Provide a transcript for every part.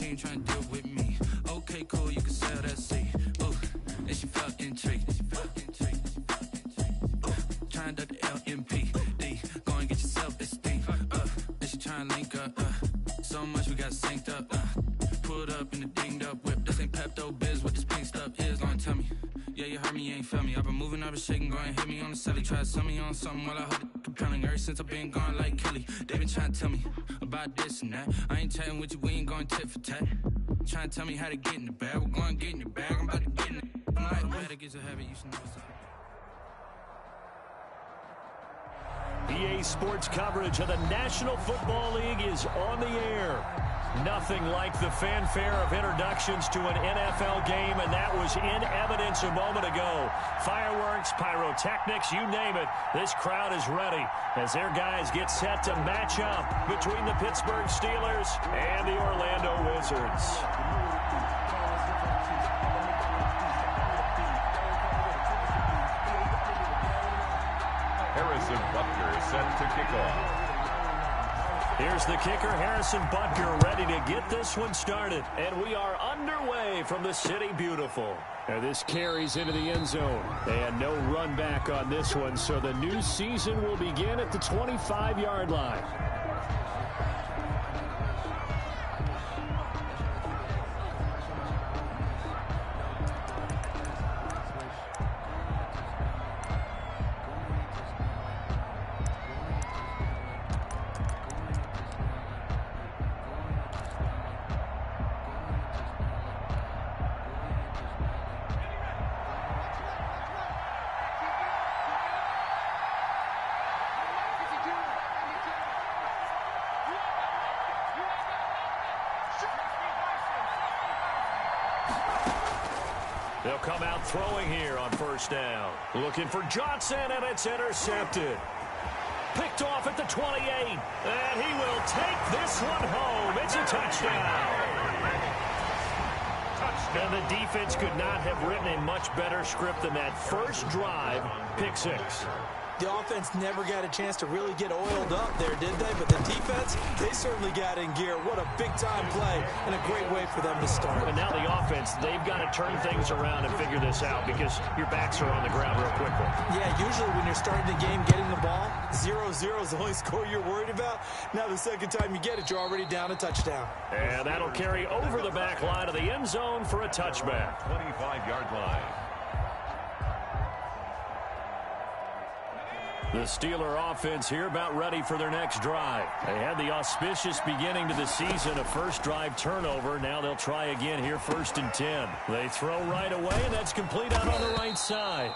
she ain't trying to deal with me. Okay, cool, you can sell that seat. Ooh, and she felt intrigued. Trying to duck the LMP. D, go and get your self-esteem. And she trying to link up. So much we got synced up. Pulled up in the dinged up whip. This ain't Pepto-Biz, what this pink stuff is. Long tell me. Yeah, you heard me, you ain't felt me. I've been moving, I've been shaking, go and hit me on the celly. Try to sell me on something while I hold it compelling. Ever since I've been gone like Kelly, they been trying to tell me about this and that. I ain't chatting with you, we ain't going tit for tat. Trying to tell me how to get in the bag. We're going to get in the bag, I'm about to get in it. I'm like, better get your habit, you should know what's up. EA Sports coverage of the National Football League is on the air. Nothing like the fanfare of introductions to an NFL game, and that was in evidence a moment ago. Fireworks, pyrotechnics, you name it. This crowd is ready as their guys get set to match up between the Pittsburgh Steelers and the Orlando Wizards. Harrison Butker is set to kick off. Here's the kicker, Harrison Butker, ready to get this one started. And we are underway from the City Beautiful. And this carries into the end zone. And no run back on this one, so the new season will begin at the 25-yard line. They'll come out throwing here on first down. Looking for Johnson, and it's intercepted. Picked off at the 28, and he will take this one home. It's a touchdown. And the defense could not have written a much better script than that first drive, pick six. The offense never got a chance to really get oiled up there, did they? But the defense, they certainly got in gear. What a big-time play and a great way for them to start. And now the offense, they've got to turn things around and figure this out because your backs are on the ground real quickly. Yeah, usually when you're starting the game, getting the ball, 0-0 is the only score you're worried about. Now the second time you get it, you're already down a touchdown. And that'll carry over the back line of the end zone for a touchback. 25-yard line. The Steeler offense here about ready for their next drive. They had the auspicious beginning to the season, a first drive turnover. Now they'll try again here, 1st and 10. They throw right away, and that's complete out on the right side.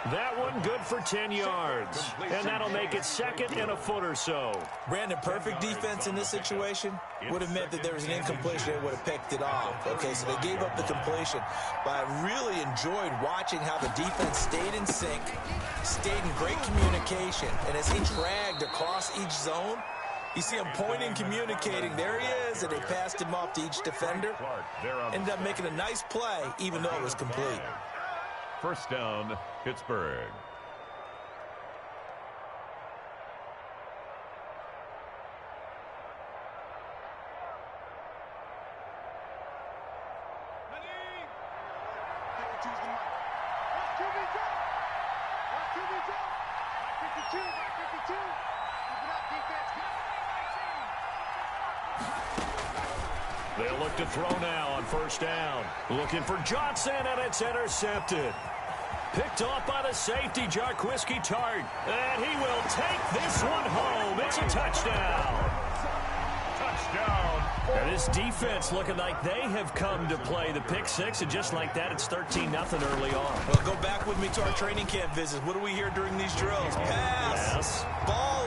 That one good for 10 yards. And that'll make it 2nd and a foot or so. Brandon, perfect defense in this situation would have meant that there was an incompletion. They would have picked it off. Okay, so they gave up the completion. But I really enjoyed watching how the defense stayed in sync, stayed in great communication. And as he dragged across each zone, you see him pointing, communicating. There he is, and they passed him off to each defender. Ended up making a nice play, even though it was complete. First down, Pittsburgh. They'll look to throw now on first down. Looking for Johnson, and it's intercepted. Picked off by the safety, Jarquiski Tart. And he will take this one home. It's a touchdown. Touchdown. And this defense looking like they have come to play the pick six, and just like that, it's 13-0 early on. Well, go back with me to our training camp visits. What do we hear during these drills? Pass. Yes.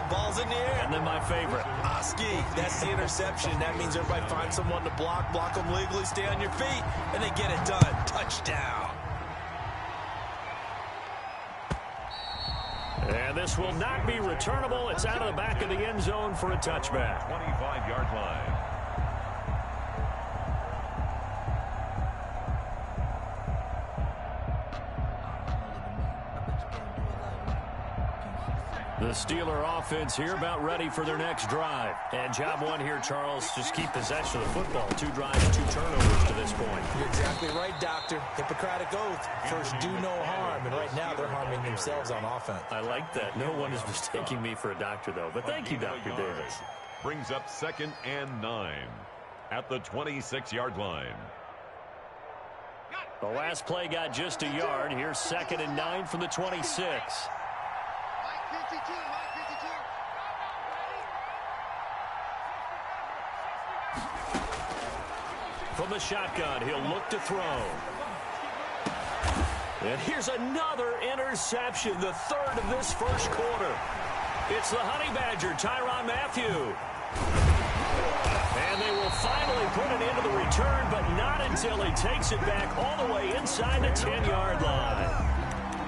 Ball's in the air. And then my favorite. Oski, that's the interception. That means everybody finds someone to block them legally, stay on your feet, and they get it done. Touchdown. And this will not be returnable. It's out of the back of the end zone for a touchback. 25-yard line. The Steeler offense here about ready for their next drive. And job one here, Charles, just keep possession of the football. 2 drives, 2 turnovers to this point. You're exactly right, Doctor. Hippocratic oath. First, do no harm. And right now, they're harming themselves on offense. I like that. No one is mistaking me for a doctor, though. But thank you, Dr. Davis. Brings up 2nd and 9 at the 26-yard line. The last play got just a yard. Here's 2nd and 9 from the 26. From the shotgun, he'll look to throw. And here's another interception, the 3rd of this first quarter. It's the Honey Badger, Tyrann Mathieu. And they will finally put it into the return, but not until he takes it back all the way inside the 10-yard line.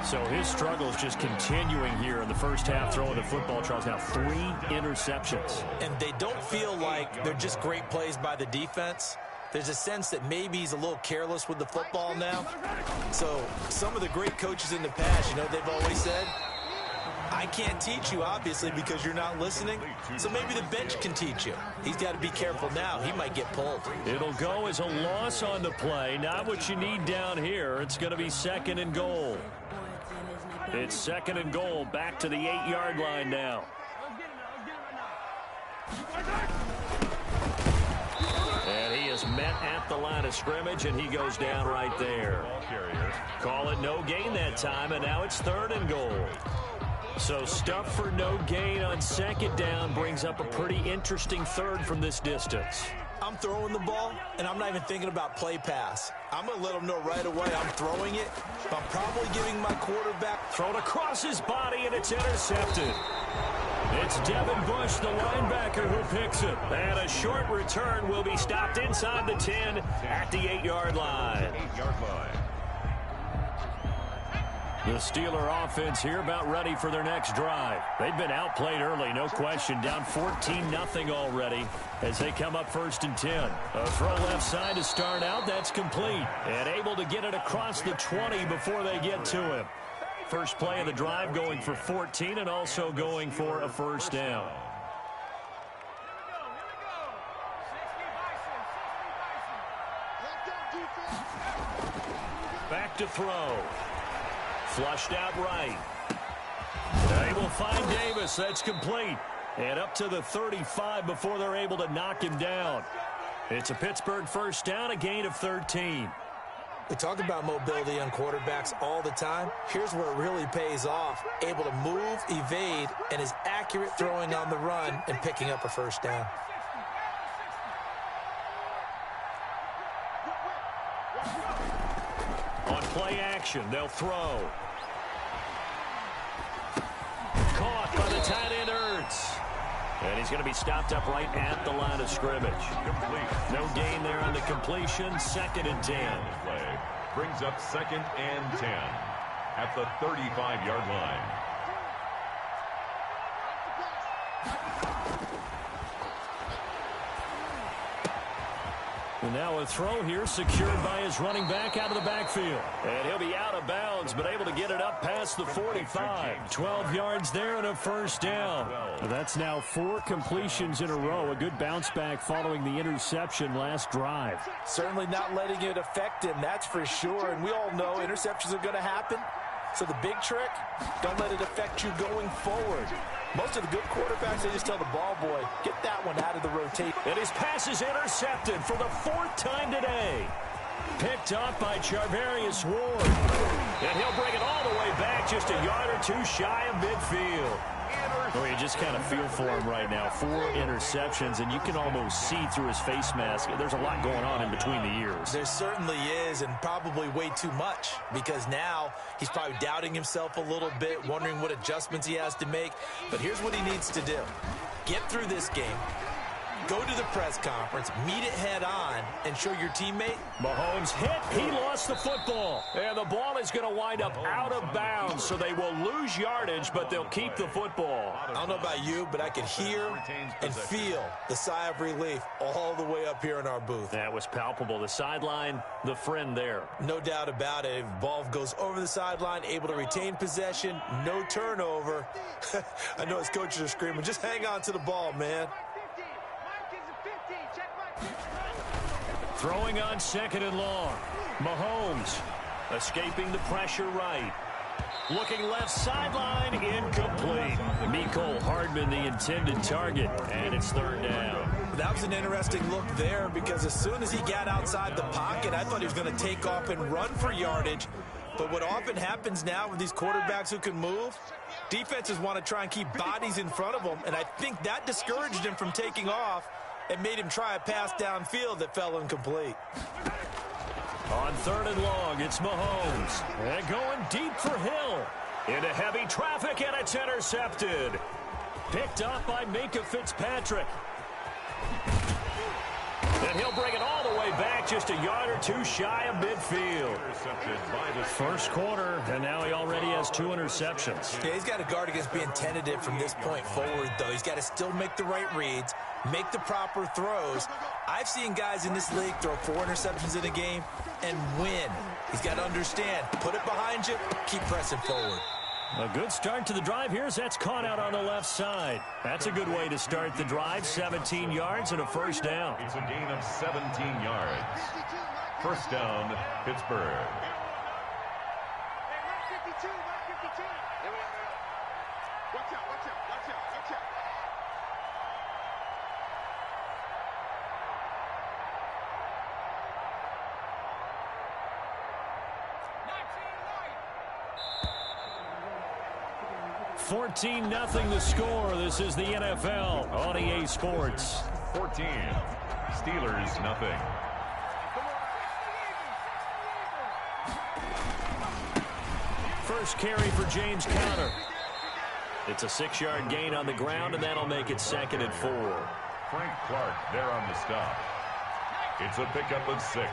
So his struggles just continuing here in the first half, throwing the football. Charles, now 3 interceptions. And they don't feel like they're just great plays by the defense. There's a sense that maybe he's a little careless with the football now. So some of the great coaches in the past, you know, they've always said, I can't teach you, obviously, because you're not listening. So maybe the bench can teach you. He's got to be careful now. He might get pulled. It'll go as a loss on the play. Not what you need down here. It's going to be 2nd and goal. It's 2nd and goal. Back to the 8-yard line now. And he is met at the line of scrimmage, and he goes down right there. Call it no gain that time, and now it's 3rd and goal. So stuff for no gain on 2nd down brings up a pretty interesting 3rd from this distance. I'm throwing the ball, and I'm not even thinking about play pass. I'm going to let them know right away I'm throwing it. I'm probably giving my quarterback. Thrown across his body, and it's intercepted. It's Devin Bush, the linebacker, who picks it. And a short return will be stopped inside the 10 at the 8-yard line. The Steeler offense here about ready for their next drive. They've been outplayed early, no question. Down 14-0 already as they come up 1st and 10. A throw left side to start out. That's complete. And able to get it across the 20 before they get to him. First play of the drive going for 14 and also going for a 1st down. Back to throw. Flushed out right. They will find Davis. That's complete. And up to the 35 before they're able to knock him down. It's a Pittsburgh 1st down, a gain of 13. We talk about mobility on quarterbacks all the time. Here's where it really pays off. Able to move, evade, and is accurate throwing on the run and picking up a 1st down. On play action, they'll throw. Caught by the tight end, Ertz. And he's going to be stopped up right at the line of scrimmage. No gain there on the completion. 2nd and 10. Play brings up 2nd and 10 at the 35-yard line. And now a throw here secured by his running back out of the backfield. And he'll be out of bounds, but able to get it up past the 45. 12 yards there and a 1st down. That's now 4 completions in a row. A good bounce back following the interception last drive. Certainly not letting it affect him, that's for sure. And we all know interceptions are going to happen. So the big trick, don't let it affect you going forward. Most of the good quarterbacks, they just tell the ball boy, get that one out of the rotation. And his pass is intercepted for the 4th time today. Picked up by Charvarius Ward. And he'll bring it all the way back just a yard or 2 shy of midfield. Well, you just kind of feel for him right now. 4 interceptions, and you can almost see through his face mask. There's a lot going on in between the ears. There certainly is, and probably way too much, because now he's probably doubting himself a little bit, wondering what adjustments he has to make. But here's what he needs to do. Get through this game. Go to the press conference, meet it head on, and show your teammate. Mahomes hit. He lost the football. And the ball is going to wind up out of bounds, so they will lose yardage, but they'll keep the football. I don't know about you, but I could hear and feel the sigh of relief all the way up here in our booth. That was palpable. The sideline, the friend there. No doubt about it. If ball goes over the sideline, able to retain possession, no turnover. I know his coaches are screaming, just hang on to the ball, man. Throwing on 2nd and long. Mahomes escaping the pressure right. Looking left sideline, incomplete. Mecole Hardman, the intended target, and it's 3rd down. That was an interesting look there because as soon as he got outside the pocket, I thought he was going to take off and run for yardage. But what often happens now with these quarterbacks who can move, defenses want to try and keep bodies in front of them, and I think that discouraged him from taking off and made him try a pass downfield that fell incomplete. On 3rd and long, it's Mahomes. And going deep for Hill. Into heavy traffic, and it's intercepted. Picked up by Minkah Fitzpatrick. And he'll bring it all the way back, just a yard or two shy of midfield. First quarter, and now he already has 2 interceptions. Yeah, he's got to guard against being tentative from this point forward, though. He's got to still make the right reads, make the proper throws. I've seen guys in this league throw 4 interceptions in a game and win. He's got to understand, put it behind you, keep pressing forward. A good start to the drive here as that's caught out on the left side. That's a good way to start the drive. 17 yards and a first down. It's a gain of 17 yards. First down, Pittsburgh. $14-0 the score. This is the NFL on EA Sports. 14. Steelers, nothing. First carry for James Conner. It's a 6-yard gain on the ground, and that'll make it 2nd and 4. Frank Clark there on the stop. It's a pickup of 6.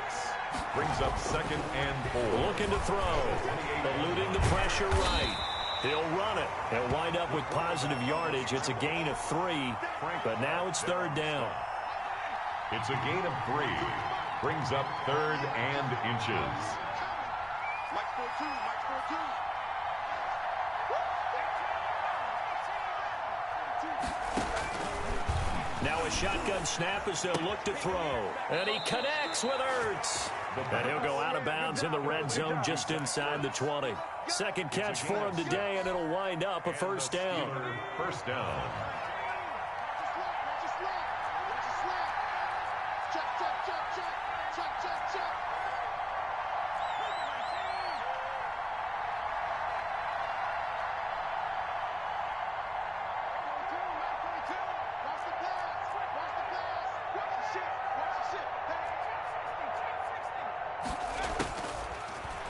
Brings up 2nd and 4. Looking to throw. Eluding the pressure right. He'll run it. He'll wind up with positive yardage. It's a gain of 3, but now it's 3rd down. It's a gain of 3. Brings up 3rd and inches. Now a shotgun snap as they'll look to throw. And he connects with Ertz. And he'll go out of bounds in the red zone just inside the 20. Second catch for him today, and it'll wind up a first down. First down.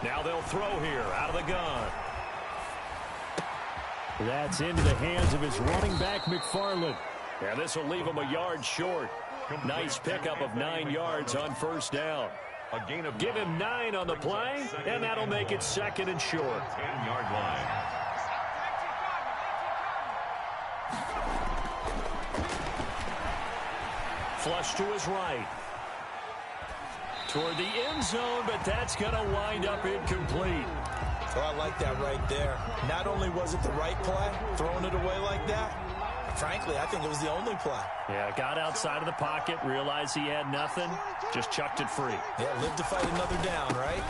Now they'll throw here out of the gun. That's into the hands of his running back, McFarland. And this will leave him a yard short. Nice pickup of 9 yards on first down. A gain of Give him 9 on the play, and that'll make it 2nd and short. 10-yard line. Flush to his right. Toward the end zone, but that's going to wind up incomplete. Oh, I like that right there. Not only was it the right play, throwing it away like that, frankly, I think it was the only play. Yeah, got outside of the pocket, realized he had nothing, just chucked it free. Yeah, live to fight another down, right?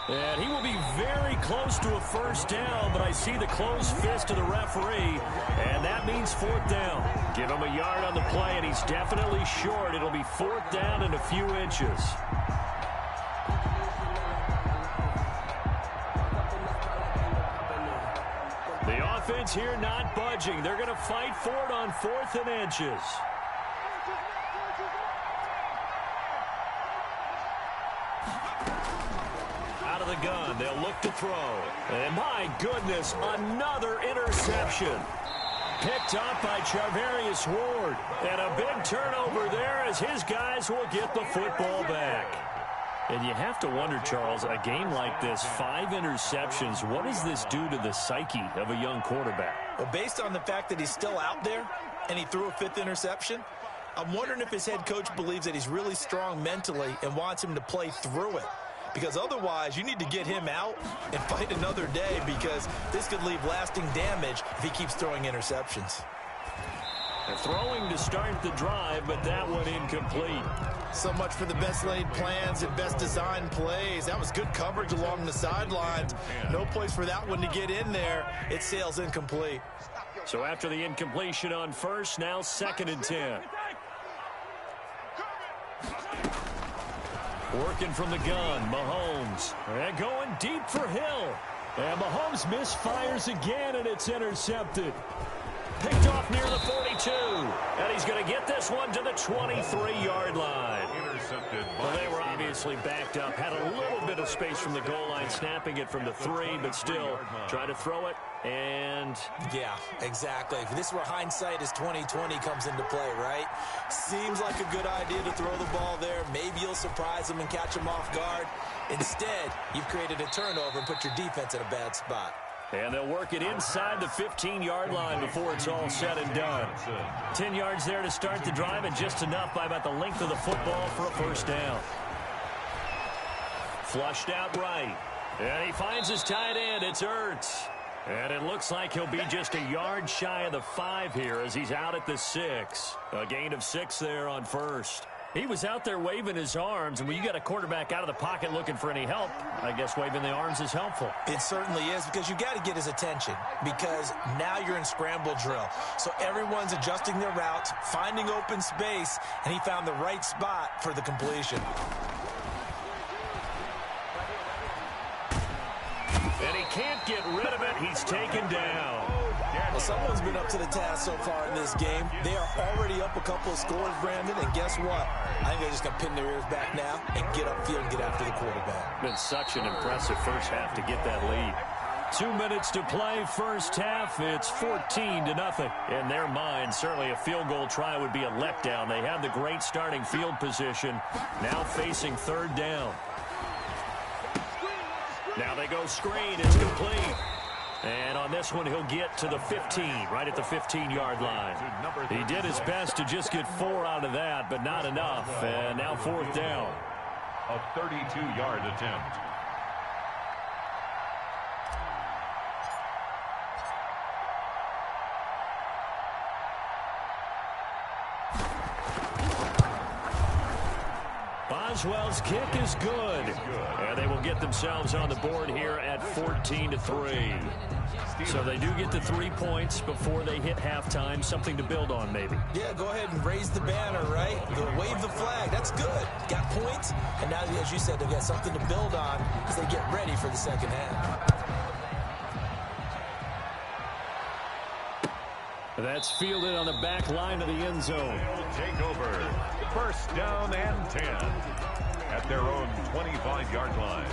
And he will be very close to a first down, but I see the closed fist of the referee, and that means 4th down. Give him a yard on the play, and he's definitely short. It'll be 4th down and a few inches. The offense here not budging. They're going to fight for it on 4th and inches. Out of the gun, they'll look to throw. And my goodness, another interception. Picked off by Charvarius Ward. And a big turnover there as his guys will get the football back. And you have to wonder, Charles, a game like this, 5 interceptions, what does this do to the psyche of a young quarterback? Well, based on the fact that he's still out there and he threw a 5th interception, I'm wondering if his head coach believes that he's really strong mentally and wants him to play through it. Because otherwise, you need to get him out and fight another day, because this could leave lasting damage if he keeps throwing interceptions. They're throwing to start the drive, but that one incomplete. So much for the best laid plans and best designed plays. That was good coverage along the sidelines. No place for that one to get in there. It sails incomplete. So after the incompletion on first, now 2nd and 10. Working from the gun, Mahomes. And going deep for Hill. And Mahomes misfires again, and it's intercepted. Picked off near the 42. And he's going to get this one to the 23-yard line. Intercepted. Well, they were obviously backed up. Had a little bit of space from the goal line, snapping it from the 3, but still try to throw it. And yeah, exactly. This is where hindsight is 20/20 comes into play, right? Seems like a good idea to throw the ball there. Maybe you'll surprise him and catch him off guard. Instead, you've created a turnover and put your defense in a bad spot. And they'll work it inside the 15-yard line before it's all said and done. 10 yards there to start the drive, and just enough by about the length of the football for a first down. Flushed out right. And he finds his tight end. It's Ertz. And it looks like he'll be just a yard shy of the 5 here as he's out at the 6. A gain of 6 there on first. He was out there waving his arms, and when you got a quarterback out of the pocket looking for any help, I guess waving the arms is helpful. It certainly is, because you got to get his attention, because now you're in scramble drill. So everyone's adjusting their routes, finding open space, and he found the right spot for the completion. And he can't get rid of it. He's taken down. Well, someone's been up to the task so far in this game. They are already up a couple of scores, Brandon, and guess what? I think they're just going to pin their ears back now and get upfield and get after the quarterback. Been such an impressive first half to get that lead. 2 minutes to play, first half. It's 14-0. In their mind, certainly a field goal try would be a letdown. They have the great starting field position, now facing 3rd down. Now they go screen. It's complete. And on this one, he'll get to the 15, right at the 15-yard line. He did his best to just get 4 out of that, but not enough. And now 4th down. A 32-yard attempt. Boswell's kick is good. And they will get themselves on the board here at 14-3. So they do get the 3 points before they hit halftime. Something to build on, maybe. Yeah, go ahead and raise the banner, right? Go wave the flag. That's good. Got points. And now, as you said, they've got something to build on as they get ready for the second half. That's fielded on the back line of the end zone. Take over. First down and 10 at their own 25-yard line.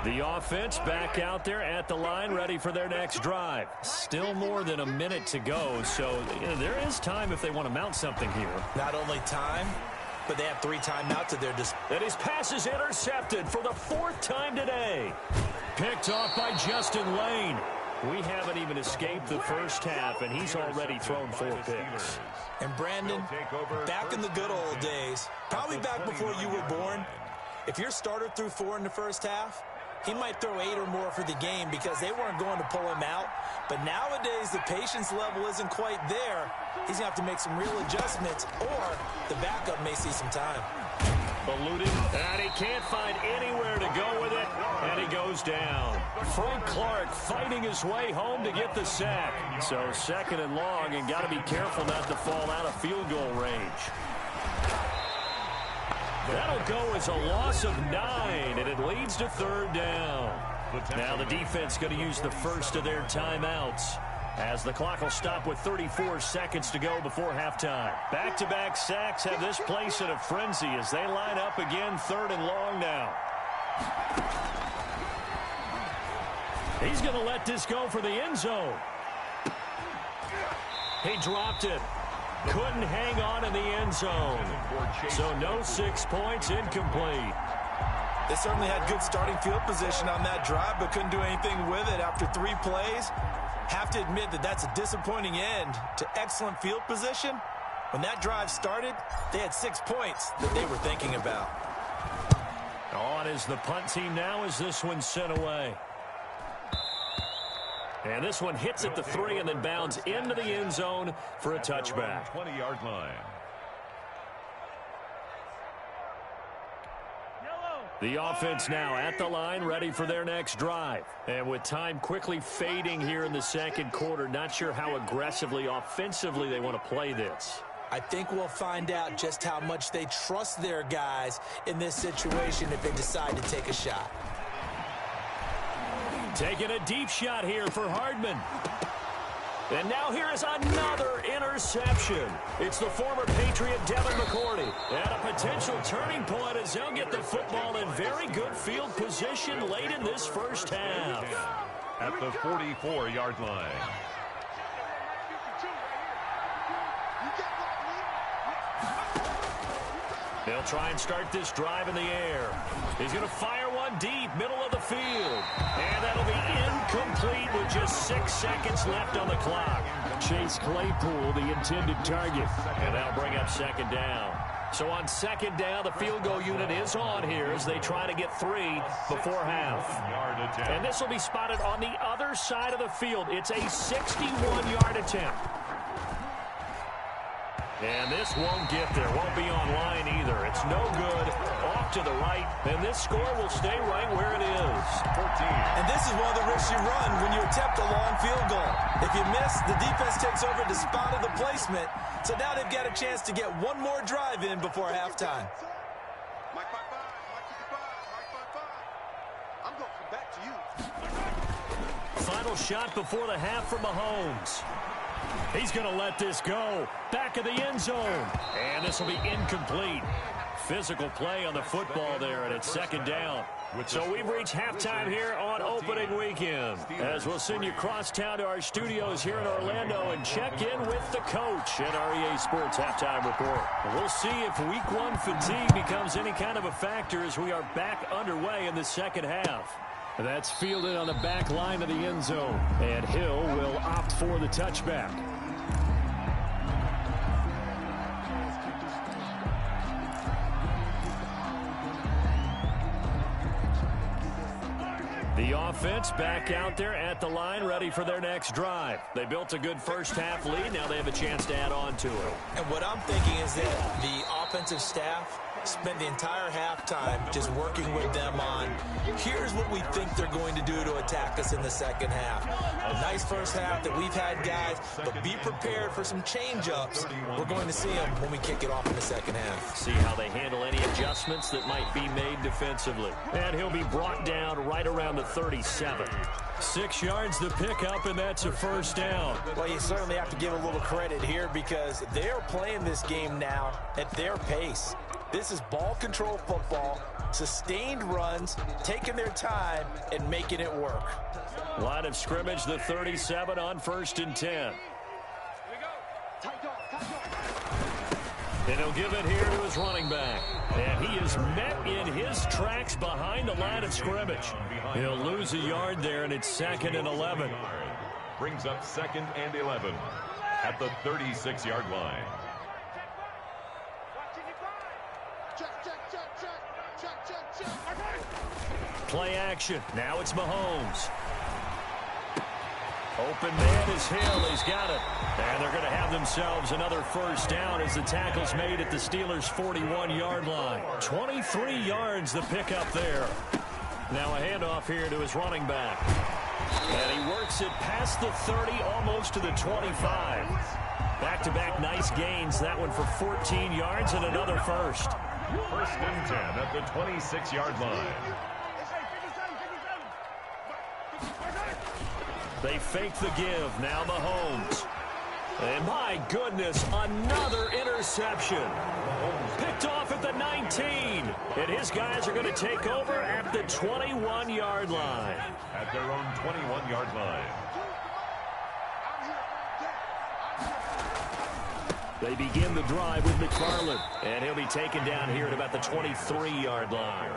The offense back out there at the line, ready for their next drive. Still more than a minute to go, so there is time if they want to mount something here. Not only time, but they have 3 timeouts at their disposal. And his pass is intercepted for the 4th time today. Picked off by Justin Lane. We haven't even escaped the first half, and he's already thrown 4 picks. And Brandon, back in the good old days, probably back before you were born, if your starter threw 4 in the first half, he might throw 8 or more for the game because they weren't going to pull him out. But nowadays, the patience level isn't quite there. He's going to have to make some real adjustments, or the backup may see some time. Eluding, and he can't find anywhere to go with it, and he goes down. Frank Clark fighting his way home to get the sack. So 2nd and long, and got to be careful not to fall out of field goal range. That'll go as a loss of 9, and it leads to 3rd down. Now the defense going to use the first of their timeouts. as the clock will stop with 34 seconds to go before halftime. Back-to-back sacks have this place in a frenzy as they line up again, 3rd and long now. He's going to let this go for the end zone. He dropped it. Couldn't hang on in the end zone. So no 6 points, incomplete. They certainly had good starting field position on that drive, but couldn't do anything with it after 3 plays. Have to admit that that's a disappointing end to excellent field position. When that drive started, they had 6 points that they were thinking about. On is the punt team now as this one's sent away. And this one hits at the 3 and then bounds into the end zone for a touchback. 20-yard line. The offense now at the line, ready for their next drive. And with time quickly fading here in the second quarter, not sure how aggressively, offensively they want to play this. I think we'll find out just how much they trust their guys in this situation if they decide to take a shot. Taking a deep shot here for Hardman. And now here is another interception. It's the former Patriot Devin McCourty. At a potential turning point as they'll get the football in very good field position late in this first half. At the 44-yard line. They'll try and start this drive in the air. He's going to fire one deep, middle of the field. And that'll be incomplete with just 6 seconds left on the clock. Chase Claypool, the intended target. And that'll bring up 2nd down. So on 2nd down, the field goal unit is on here as they try to get 3 before half. And this will be spotted on the other side of the field. It's a 61-yard attempt. And this won't get there. Won't be online either. It's no good. Off to the right. And this score will stay right where it is. 14. And this is one of the risks you run when you attempt a long field goal. If you miss, the defense takes over the spot of the placement. So now they've got a chance to get one more drive in before halftime. I'm going to come back to you. Final shot before the half for Mahomes. He's going to let this go. Back of the end zone. And this will be incomplete. Physical play on the football there, and it's 2nd down. So we've reached halftime here on opening weekend, as we'll send you cross town to our studios here in Orlando and check in with the coach at our EA Sports Halftime Report. We'll see if Week 1 fatigue becomes any kind of a factor as we are back underway in the second half. That's fielded on the back line of the end zone, and Hill will opt for the touchback. The offense back out there at the line, ready for their next drive. They built a good first half lead. Now they have a chance to add on to it. And what I'm thinking is that the offensive staff spent the entire halftime just working with them on, here's what we think they're going to do to attack us in the second half. A nice first half that we've had, guys, but be prepared for some change-ups. We're going to see them when we kick it off in the second half. See how they handle any adjustments that might be made defensively. And he'll be brought down right around the 37. 6 yards to pick up, and that's a first down. Well, you certainly have to give a little credit here because they're playing this game now at their pace. This is ball control football, sustained runs, taking their time, and making it work. Line of scrimmage, the 37 on 1st and 10. And he'll give it here to his running back. And he is met in his tracks behind the line of scrimmage. He'll lose a yard there, and it's 2nd and 11. Brings up 2nd and 11 at the 36-yard line. Play action. Now it's Mahomes. Open man is Hill. He's got it. And they're going to have themselves another first down as the tackle's made at the Steelers' 41-yard line. 23 yards the pickup there. Now a handoff here to his running back. And he works it past the 30, almost to the 25. Back-to-back nice gains. That one for 14 yards and another first. 1st and 10 at the 26-yard line. They fake the give. Now Mahomes. And my goodness, another interception. Picked off at the 19. And his guys are going to take over at the 21-yard line. At their own 21-yard line. They begin the drive with McFarland. And he'll be taken down here at about the 23-yard line.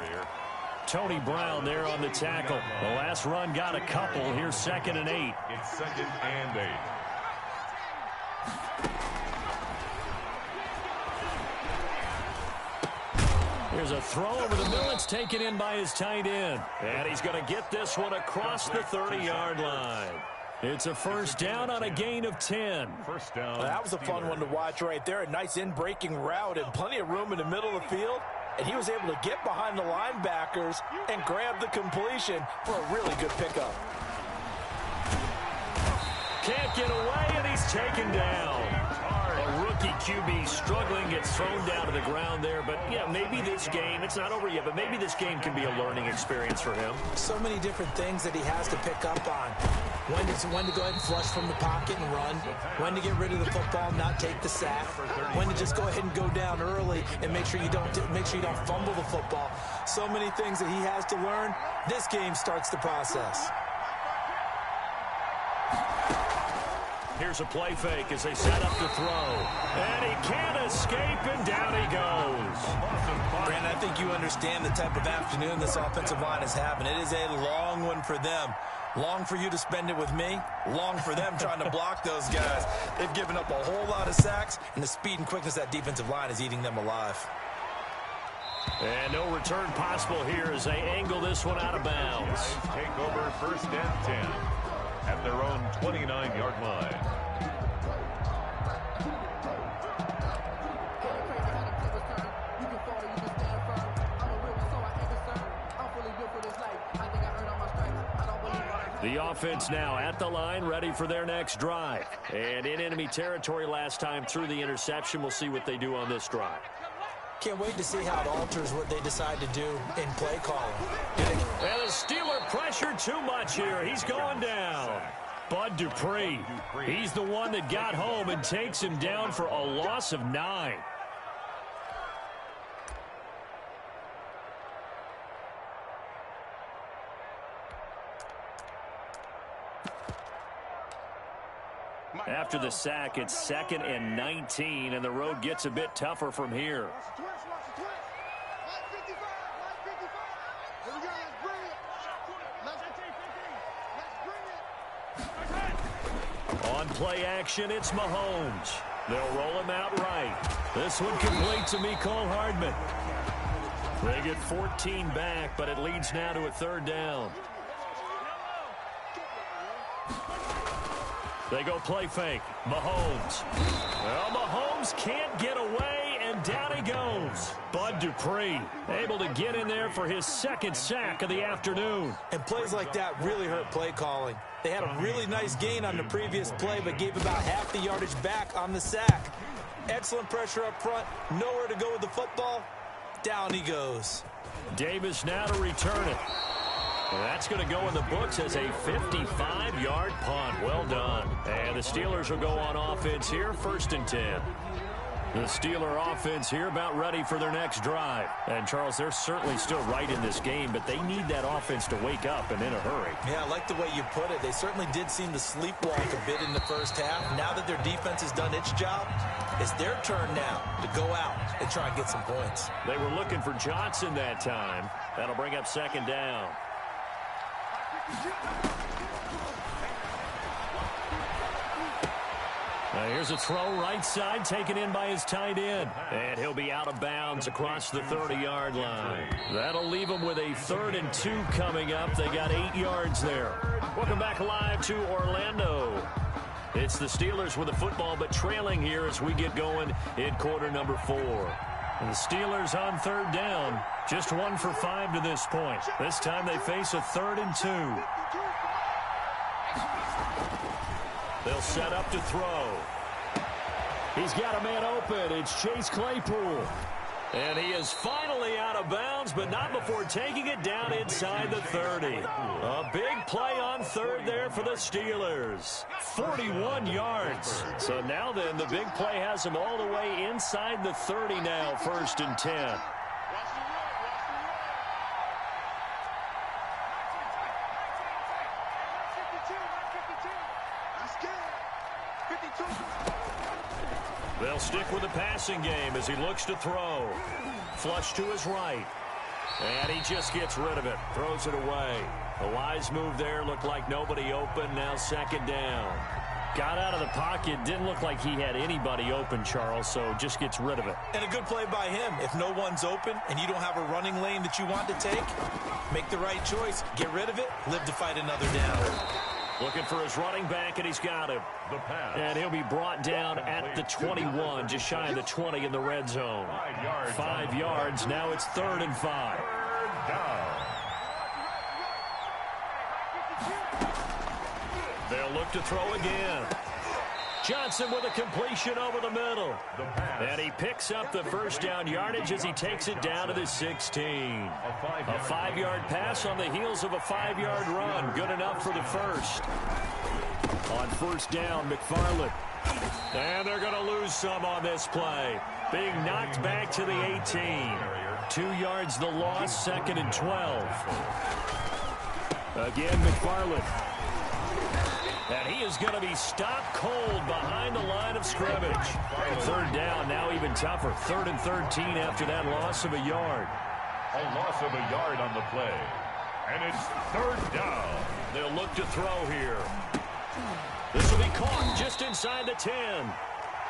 Tony Brown there on the tackle. The last run got a couple. Here's 2nd and 8. It's 2nd and 8. Here's a throw over the middle. It's taken in by his tight end. And he's going to get this one across the 30-yard line. It's a first down on a gain of 10. First down. Well, that was a fun one to watch right there. A nice in-breaking route and plenty of room in the middle of the field. And he was able to get behind the linebackers and grab the completion for a really good pickup. Can't get away, and he's taken down. A rookie QB struggling, gets thrown down to the ground there. But, yeah, maybe this game, it's not over yet, but maybe this game can be a learning experience for him. So many different things that he has to pick up on. When to go ahead and flush from the pocket and run. When to get rid of the football, not take the sack. When to just go ahead and go down early and make sure you don't fumble the football. So many things that he has to learn. This game starts the process. Here's a play fake as they set up to throw. And he can't escape, and down he goes. Brandon, I think you understand the type of afternoon this offensive line is having. It is a long one for them. Long for you to spend it with me. Long for them trying to block those guys. They've given up a whole lot of sacks, and the speed and quickness of that defensive line is eating them alive. And no return possible here as they angle this one out of bounds. Take over 1st and 10 at their own 29-yard line. The offense now at the line, ready for their next drive. And in enemy territory last time through the interception. We'll see what they do on this drive. Can't wait to see how it alters what they decide to do in play calling. And the Steeler pressure too much here. He's going down. Bud Dupree. He's the one that got home and takes him down for a loss of 9. After the sack, it's 2nd and 19, and the road gets a bit tougher from here. On play action, it's Mahomes. They'll roll him out right. This one complete to Mecole Hardman. They get 14 back, but it leads now to a 3rd down. They go play fake. Mahomes. Well, Mahomes can't get away, and down he goes. Bud Dupree able to get in there for his 2nd sack of the afternoon. And plays like that really hurt play calling. They had a really nice gain on the previous play, but gave about half the yardage back on the sack. Excellent pressure up front. Nowhere to go with the football. Down he goes. Davis now to return it. And that's going to go in the books as a 55-yard punt. Well done. And the Steelers will go on offense here, 1st and 10. The Steeler offense here about ready for their next drive. And, Charles, they're certainly still right in this game, but they need that offense to wake up and in a hurry. Yeah, I like the way you put it. They certainly did seem to sleepwalk a bit in the first half. Now that their defense has done its job, it's their turn now to go out and try and get some points. They were looking for Johnson that time. That'll bring up 2nd down. Now here's a throw right side taken in by his tight end. And he'll be out of bounds across the 30-yard line. That'll leave him with a 3rd and 2 coming up. They got 8 yards there. Welcome back live to Orlando. It's the Steelers with the football, but trailing here as we get going in quarter number 4. And the Steelers on 3rd down. Just 1 for 5 to this point. This time they face a 3rd and 2. They'll set up to throw. He's got a man open. It's Chase Claypool. And he is finally out of bounds, but not before taking it down inside the 30. A big play on third there for the Steelers. 41 yards. So now then, the big play has him all the way inside the 30 now, 1st and 10. They'll stick with the passing game as he looks to throw. Flush to his right. And he just gets rid of it. Throws it away. A wise move there. Looked like nobody open. Now 2nd down. Got out of the pocket. Didn't look like he had anybody open, Charles, so just gets rid of it. And a good play by him. If no one's open and you don't have a running lane that you want to take, make the right choice. Get rid of it. Live to fight another down. Looking for his running back, and he's got him. The pass. And he'll be brought down at the 21, just shy of the 20 in the red zone. 5 yards. Now it's 3rd and 5. Third down. They'll look to throw again. Johnson with a completion over the middle. And he picks up the 1st down yardage as he takes it down to the 16. A 5-yard pass on the heels of a 5-yard run. Good enough for the 1st. On 1st down, McFarland. And they're going to lose some on this play. Being knocked back to the 18. 2 yards the loss, 2nd and 12. Again, McFarland. And he is going to be stopped cold behind the line of scrimmage. 3rd down, now even tougher. 3rd and 13 after that loss of a yard. A loss of a yard on the play. And it's 3rd down. They'll look to throw here. This will be caught just inside the 10.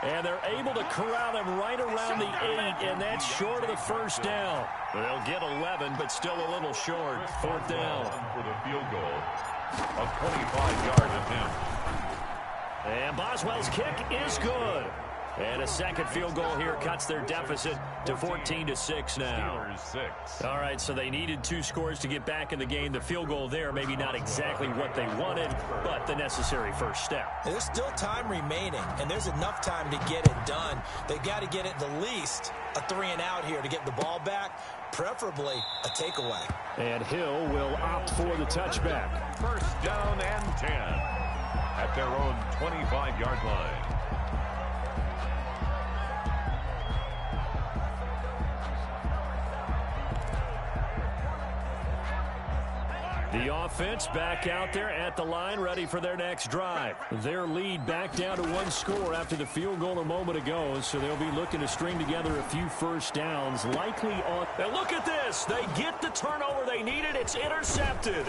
And they're able to corral him right around the 8, and that's short of the 1st down. They'll get 11, but still a little short. 4th down. For the field goal. A 25-yard attempt. And Boswell's kick is good. And a 2nd field goal here cuts their deficit to 14-6 now. Steelers 6. All right, so they needed 2 scores to get back in the game. The field goal there, maybe not exactly what they wanted, but the necessary first step. There's still time remaining, and there's enough time to get it done. They got to get it the least a 3-and-out here to get the ball back, preferably a takeaway. And Hill will opt for the touchback. 1st down and 10 at their own 25-yard line. The offense back out there at the line, ready for their next drive. Their lead back down to 1 score after the field goal a moment ago, so they'll be looking to string together a few 1st downs, likely on... And look at this! They get the turnover they needed. It's intercepted.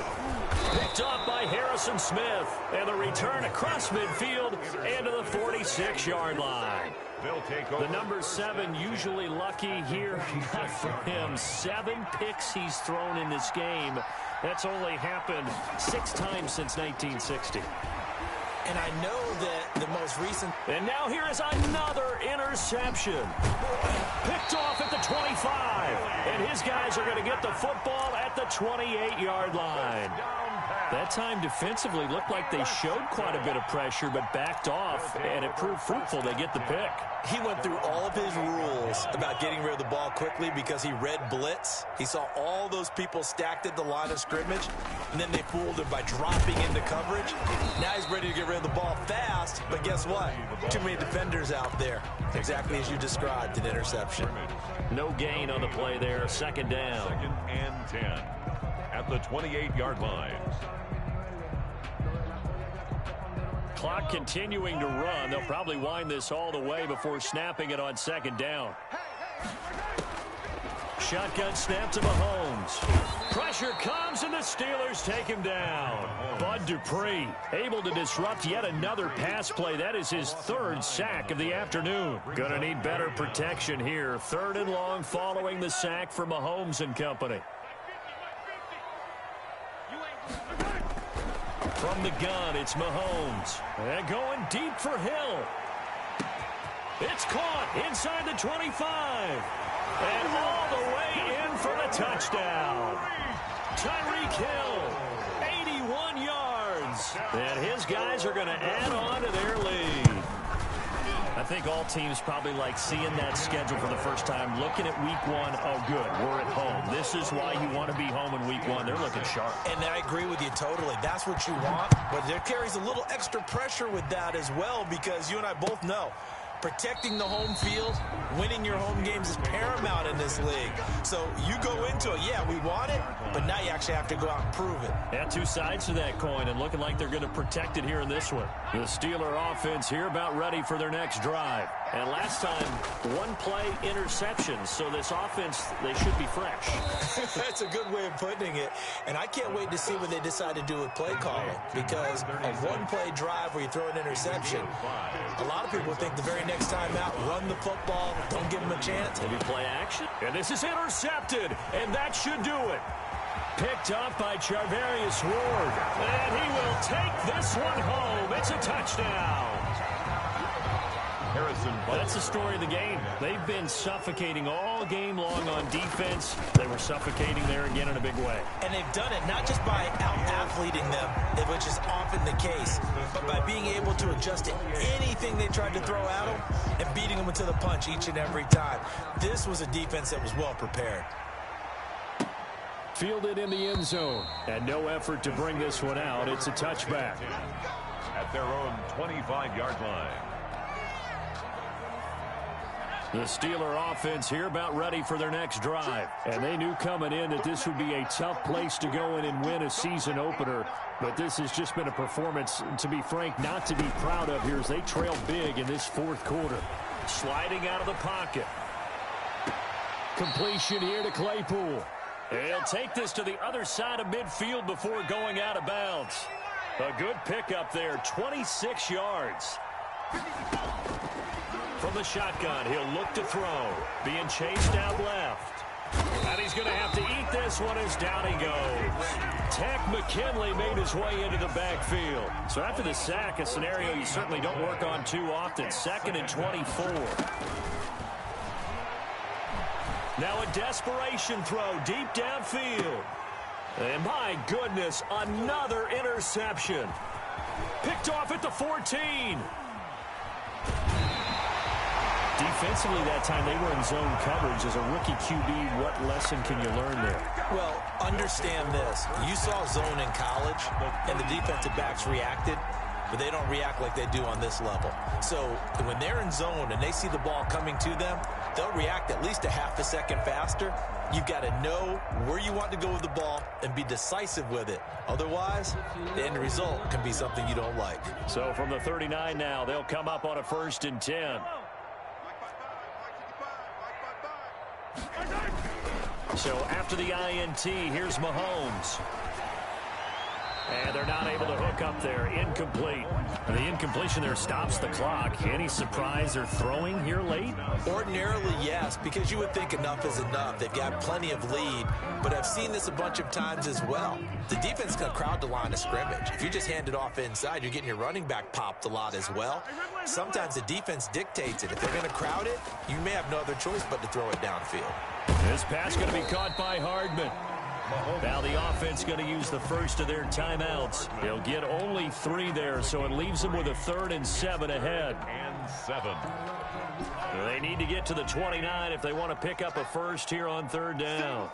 Picked off by Harrison Smith, and the return across midfield and to the 46-yard line. They'll take over. The number 7 usually lucky here. Not for him. 7 picks he's thrown in this game. That's only happened 6 times since 1960. And I know that the most recent... And now here is another interception. Picked off at the 25. And his guys are going to get the football at the 28-yard line. That time defensively looked like they showed quite a bit of pressure, but backed off, and it proved fruitful. They get the pick. He went through all of his rules about getting rid of the ball quickly because he read blitz. He saw all those people stacked at the line of scrimmage, and then they fooled him by dropping into coverage. Now he's ready to get rid of the ball fast, but guess what? Too many defenders out there. Exactly as you described, an interception. No gain on the play there. 2nd down. 2nd and 10 at the 28-yard line. Clock continuing to run. They'll probably wind this all the way before snapping it on 2nd down. Shotgun snap to Mahomes. Pressure comes, and the Steelers take him down. Bud Dupree able to disrupt yet another pass play. That is his 3rd sack of the afternoon. Gonna need better protection here. 3rd and long following the sack for Mahomes and company. From the gun, it's Mahomes. And going deep for Hill. It's caught inside the 25. And all the way in for the touchdown. Tyreek Hill, 81 yards. And his guys are going to add on to their lead. I think all teams probably like seeing that schedule for the first time, looking at week one. Oh, good, we're at home. This is why you want to be home in week one. They're looking sharp. And I agree with you totally. That's what you want, but there carries a little extra pressure with that as well, because you and I both know protecting the home field, winning your home games is paramount in this league. So you go into it, yeah, we want it, but now you actually have to go out and prove it. Yeah, two sides to that coin, and looking like they're going to protect it here in this one. The Steeler offense here about ready for their next drive. And last time, one-play interceptions, so this offense, they should be fresh. That's a good way of putting it. And I can't wait to see what they decide to do with play calling, because a one-play drive where you throw an interception, a lot of people think the very next time out, run the football, don't give them a chance. Maybe play action. And this is intercepted, and that should do it. Picked up by Charvarius Ward. And he will take this one home. It's a touchdown. Harrison Butker. That's the story of the game. They've been suffocating all game long on defense. They were suffocating there again in a big way. And they've done it not just by out-athleting them, which is often the case, but by being able to adjust to anything they tried to throw at them and beating them into the punch each and every time. This was a defense that was well prepared. Fielded in the end zone. And no effort to bring this one out. It's a touchback. At their own 25-yard line. The Steeler offense here about ready for their next drive. And they knew coming in that this would be a tough place to go in and win a season opener. But this has just been a performance, to be frank, not to be proud of here as they trail big in this fourth quarter. Sliding out of the pocket. Completion here to Claypool. He'll take this to the other side of midfield before going out of bounds. A good pickup there, 26 yards. From the shotgun, he'll look to throw. Being chased out left. And he's going to have to eat this one as down he goes. Takk McKinley made his way into the backfield. So after the sack, a scenario you certainly don't work on too often. 2nd and 24. Now a desperation throw deep downfield. And my goodness, another interception. Picked off at the 14. Defensively that time, they were in zone coverage. As a rookie QB, what lesson can you learn there? Well, understand this. You saw zone in college, and the defensive backs reacted, but they don't react like they do on this level. So when they're in zone and they see the ball coming to them, they'll react at least a half a second faster. You've got to know where you want to go with the ball and be decisive with it. Otherwise, the end result can be something you don't like. So from the 39 now, they'll come up on a 1st and 10. So after the INT, here's Mahomes. And they're not able to hook up there. Incomplete. And the incompletion there stops the clock. Any surprise they're throwing here late? Ordinarily, yes, because you would think enough is enough. They've got plenty of lead, but I've seen this a bunch of times as well. The defense can crowd the line of scrimmage. If you just hand it off inside, you're getting your running back popped a lot as well. Sometimes the defense dictates it. If they're going to crowd it, you may have no other choice but to throw it downfield. This pass going to be caught by Hardman. Now the offense going to use the first of their timeouts. They'll get only 3 there, so it leaves them with a 3rd and 7 ahead. And 7. They need to get to the 29 if they want to pick up a first here on 3rd down.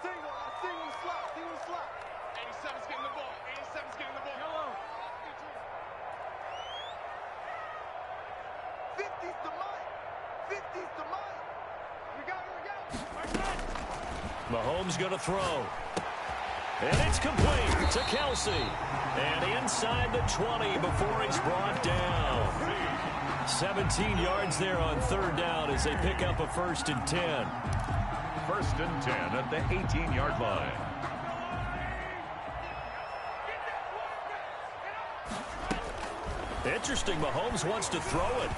Mahomes going to throw. And it's complete to Kelsey. And inside the 20 before he's brought down. 17 yards there on 3rd down as they pick up a 1st and 10. 1st and 10 at the 18-yard line. Interesting, Mahomes wants to throw it.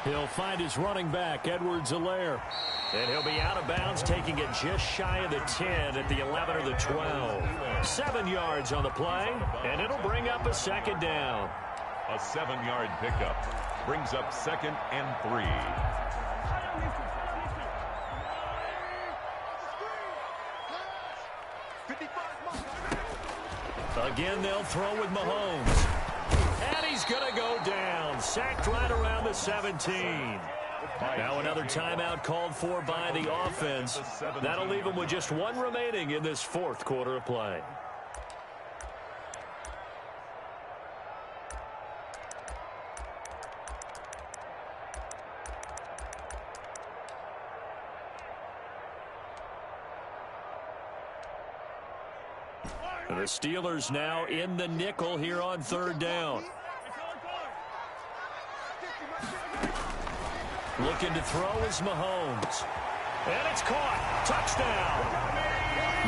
He'll find his running back, Edwards-Helaire. And he'll be out of bounds, taking it just shy of the 10 at the 11 or the 12. 7 yards on the play, and it'll bring up a 2nd down. A 7-yard pickup brings up 2nd and 3. Again, they'll throw with Mahomes. And he's going to go down. Sacked right around the 17. Now another timeout called for by the offense. That'll leave them with just one remaining in this fourth quarter of play. The Steelers now in the nickel here on third down. Looking to throw is Mahomes. And it's caught. Touchdown.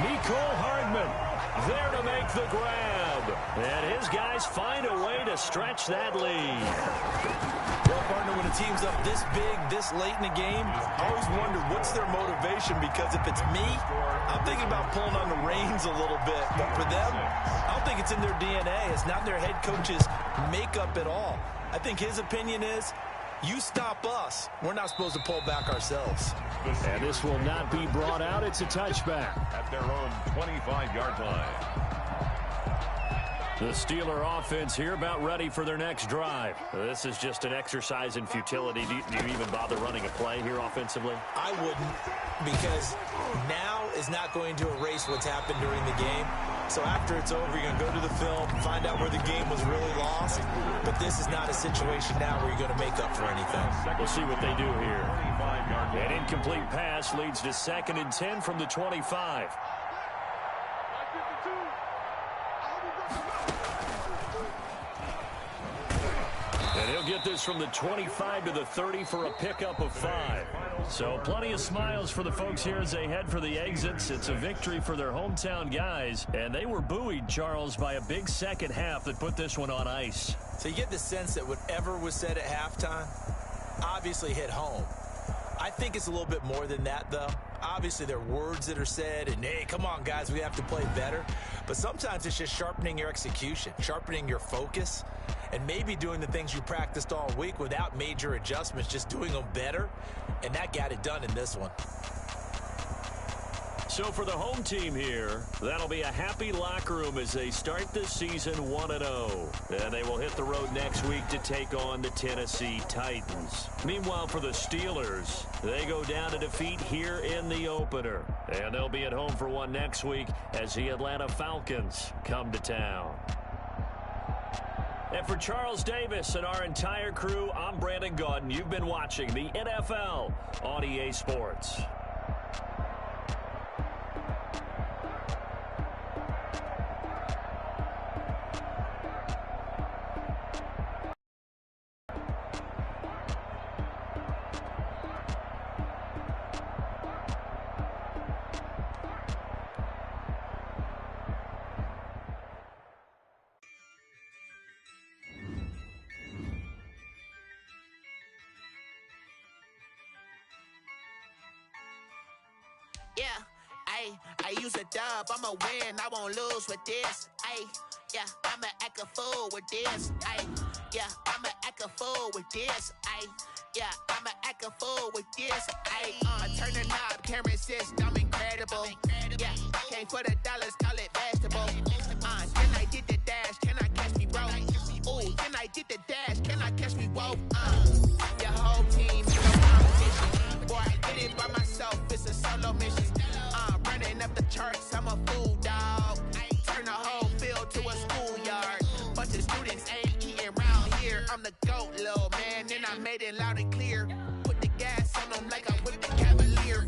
Mecole Hardman there to make the grab. And his guys find a way to stretch that lead. Well, partner, when a team's up this big, this late in the game, I always wonder what's their motivation, because if it's me, I'm thinking about pulling on the reins a little bit. But for them, I don't think it's in their DNA. It's not their head coach's makeup at all. I think his opinion is, you stop us. We're not supposed to pull back ourselves. And this will not be brought out. It's a touchback. At their own 25-yard line. The Steeler offense here about ready for their next drive. This is just an exercise in futility. Do you even bother running a play here offensively? I wouldn't, because now is not going to erase what's happened during the game. So after it's over, you're going to go to the film, find out where the game was really lost. But this is not a situation now where you're going to make up for anything. We'll see what they do here. An incomplete pass leads to 2nd and 10 from the 25. And he'll get this from the 25 to the 30 for a pickup of 5. So plenty of smiles for the folks here as they head for the exits. It's a victory for their hometown guys. And they were buoyed, Charles, by a big second half that put this one on ice. So you get the sense that whatever was said at halftime obviously hit home. I think it's a little bit more than that, though. Obviously, there are words that are said, and, hey, come on, guys, we have to play better. But sometimes it's just sharpening your execution, sharpening your focus, and maybe doing the things you practiced all week without major adjustments, just doing them better, and that got it done in this one. So for the home team here, that'll be a happy locker room as they start this season 1-0. And they will hit the road next week to take on the Tennessee Titans. Meanwhile, for the Steelers, they go down to defeat here in the opener. And they'll be at home for one next week as the Atlanta Falcons come to town. And for Charles Davis and our entire crew, I'm Brandon Gaudin. You've been watching the NFL on EA Sports. Yeah, I use a dub, I'ma win, I won't lose with this. Yeah, I'ma act a fool with this. Yeah, I'ma act a fool with this. Yeah, I'ma act a fool with this. Turn the knob, camera system incredible. Yeah, came for the dollars, call it vegetable. Then I did the dash, can I catch me, bro? Ooh, then I did the dash, can I catch me, whoa? Your whole team is a competition. Boy, I did it by myself, it's a solo mission. Running up the charts, I'm a fool, dog. Turn the whole field to a schoolyard. Bunch of students ain't eating round here. I'm the GOAT, little man, and I made it loud and clear. Put the gas on them like I'm with the Cavalier.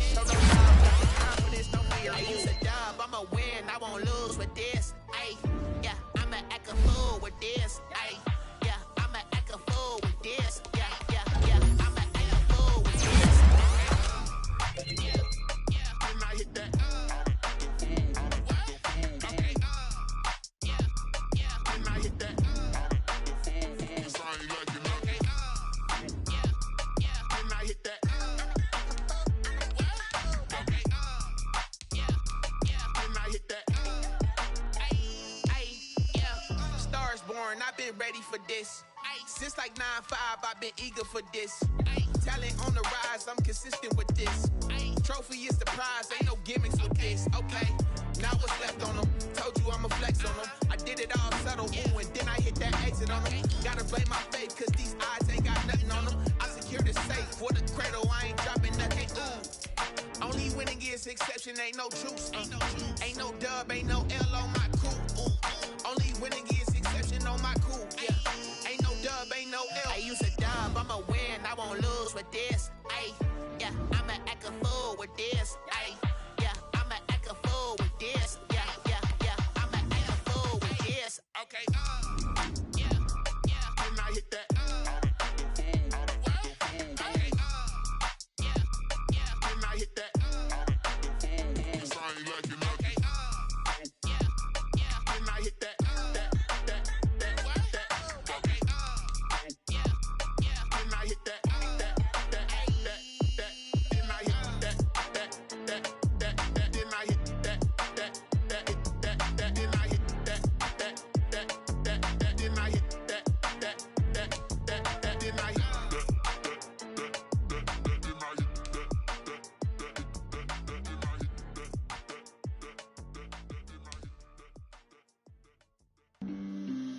Show no love, got the confidence, no fear. I use a dub, I'ma win, I won't lose with this. Yeah, I'ma act a fool with this. Yeah, I'ma act a fool with this. Yeah, I'ma act a fool with this. When I hit that, when I hit that, when I hit that, when I hit that, Stars born, I've been ready for this. Since like 9-5, I've been eager for this. Talent on the rise, I'm consistent with this. Trophy is the prize, ain't no gimmicks with this. Okay, now what's left on them? Told you I'ma flex on them. I did it all subtle, ooh, and then I hit that X base it on them. Gotta blame my faith, cause these eyes ain't got nothing on them. I secure the safe for the cradle, I ain't dropping nothing. Only winning is exception, ain't no truce. Ain't no dub, ain't no L on my crew. Only winning is exception on my crew. Yeah, ain't no dub, ain't no L. I use a dub, I'ma win, I won't lose with this. Ay, yeah, I'ma act a fool with this. Ay, yeah, I'ma act a fool with this. Yeah, yeah, yeah, I'ma act a fool with this. Okay, yeah, yeah, and I hit that.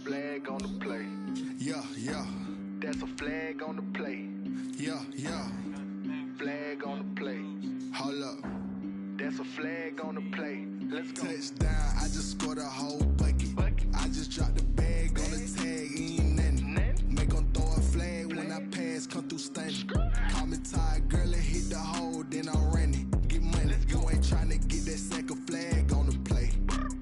Flag on the play. Yeah, yeah. That's a flag on the play. Yeah, yeah. Flag on the play. Hold up. That's a flag on the play. Let's go. Touchdown, I just scored a whole bucket. I just dropped the bag on the tag, ain't nothing. Make them throw a flag when I pass, come through stunning. Call me tired, girl, and hit the hole, then I'm running. Get money, you ain't trying to get that second flag on the play.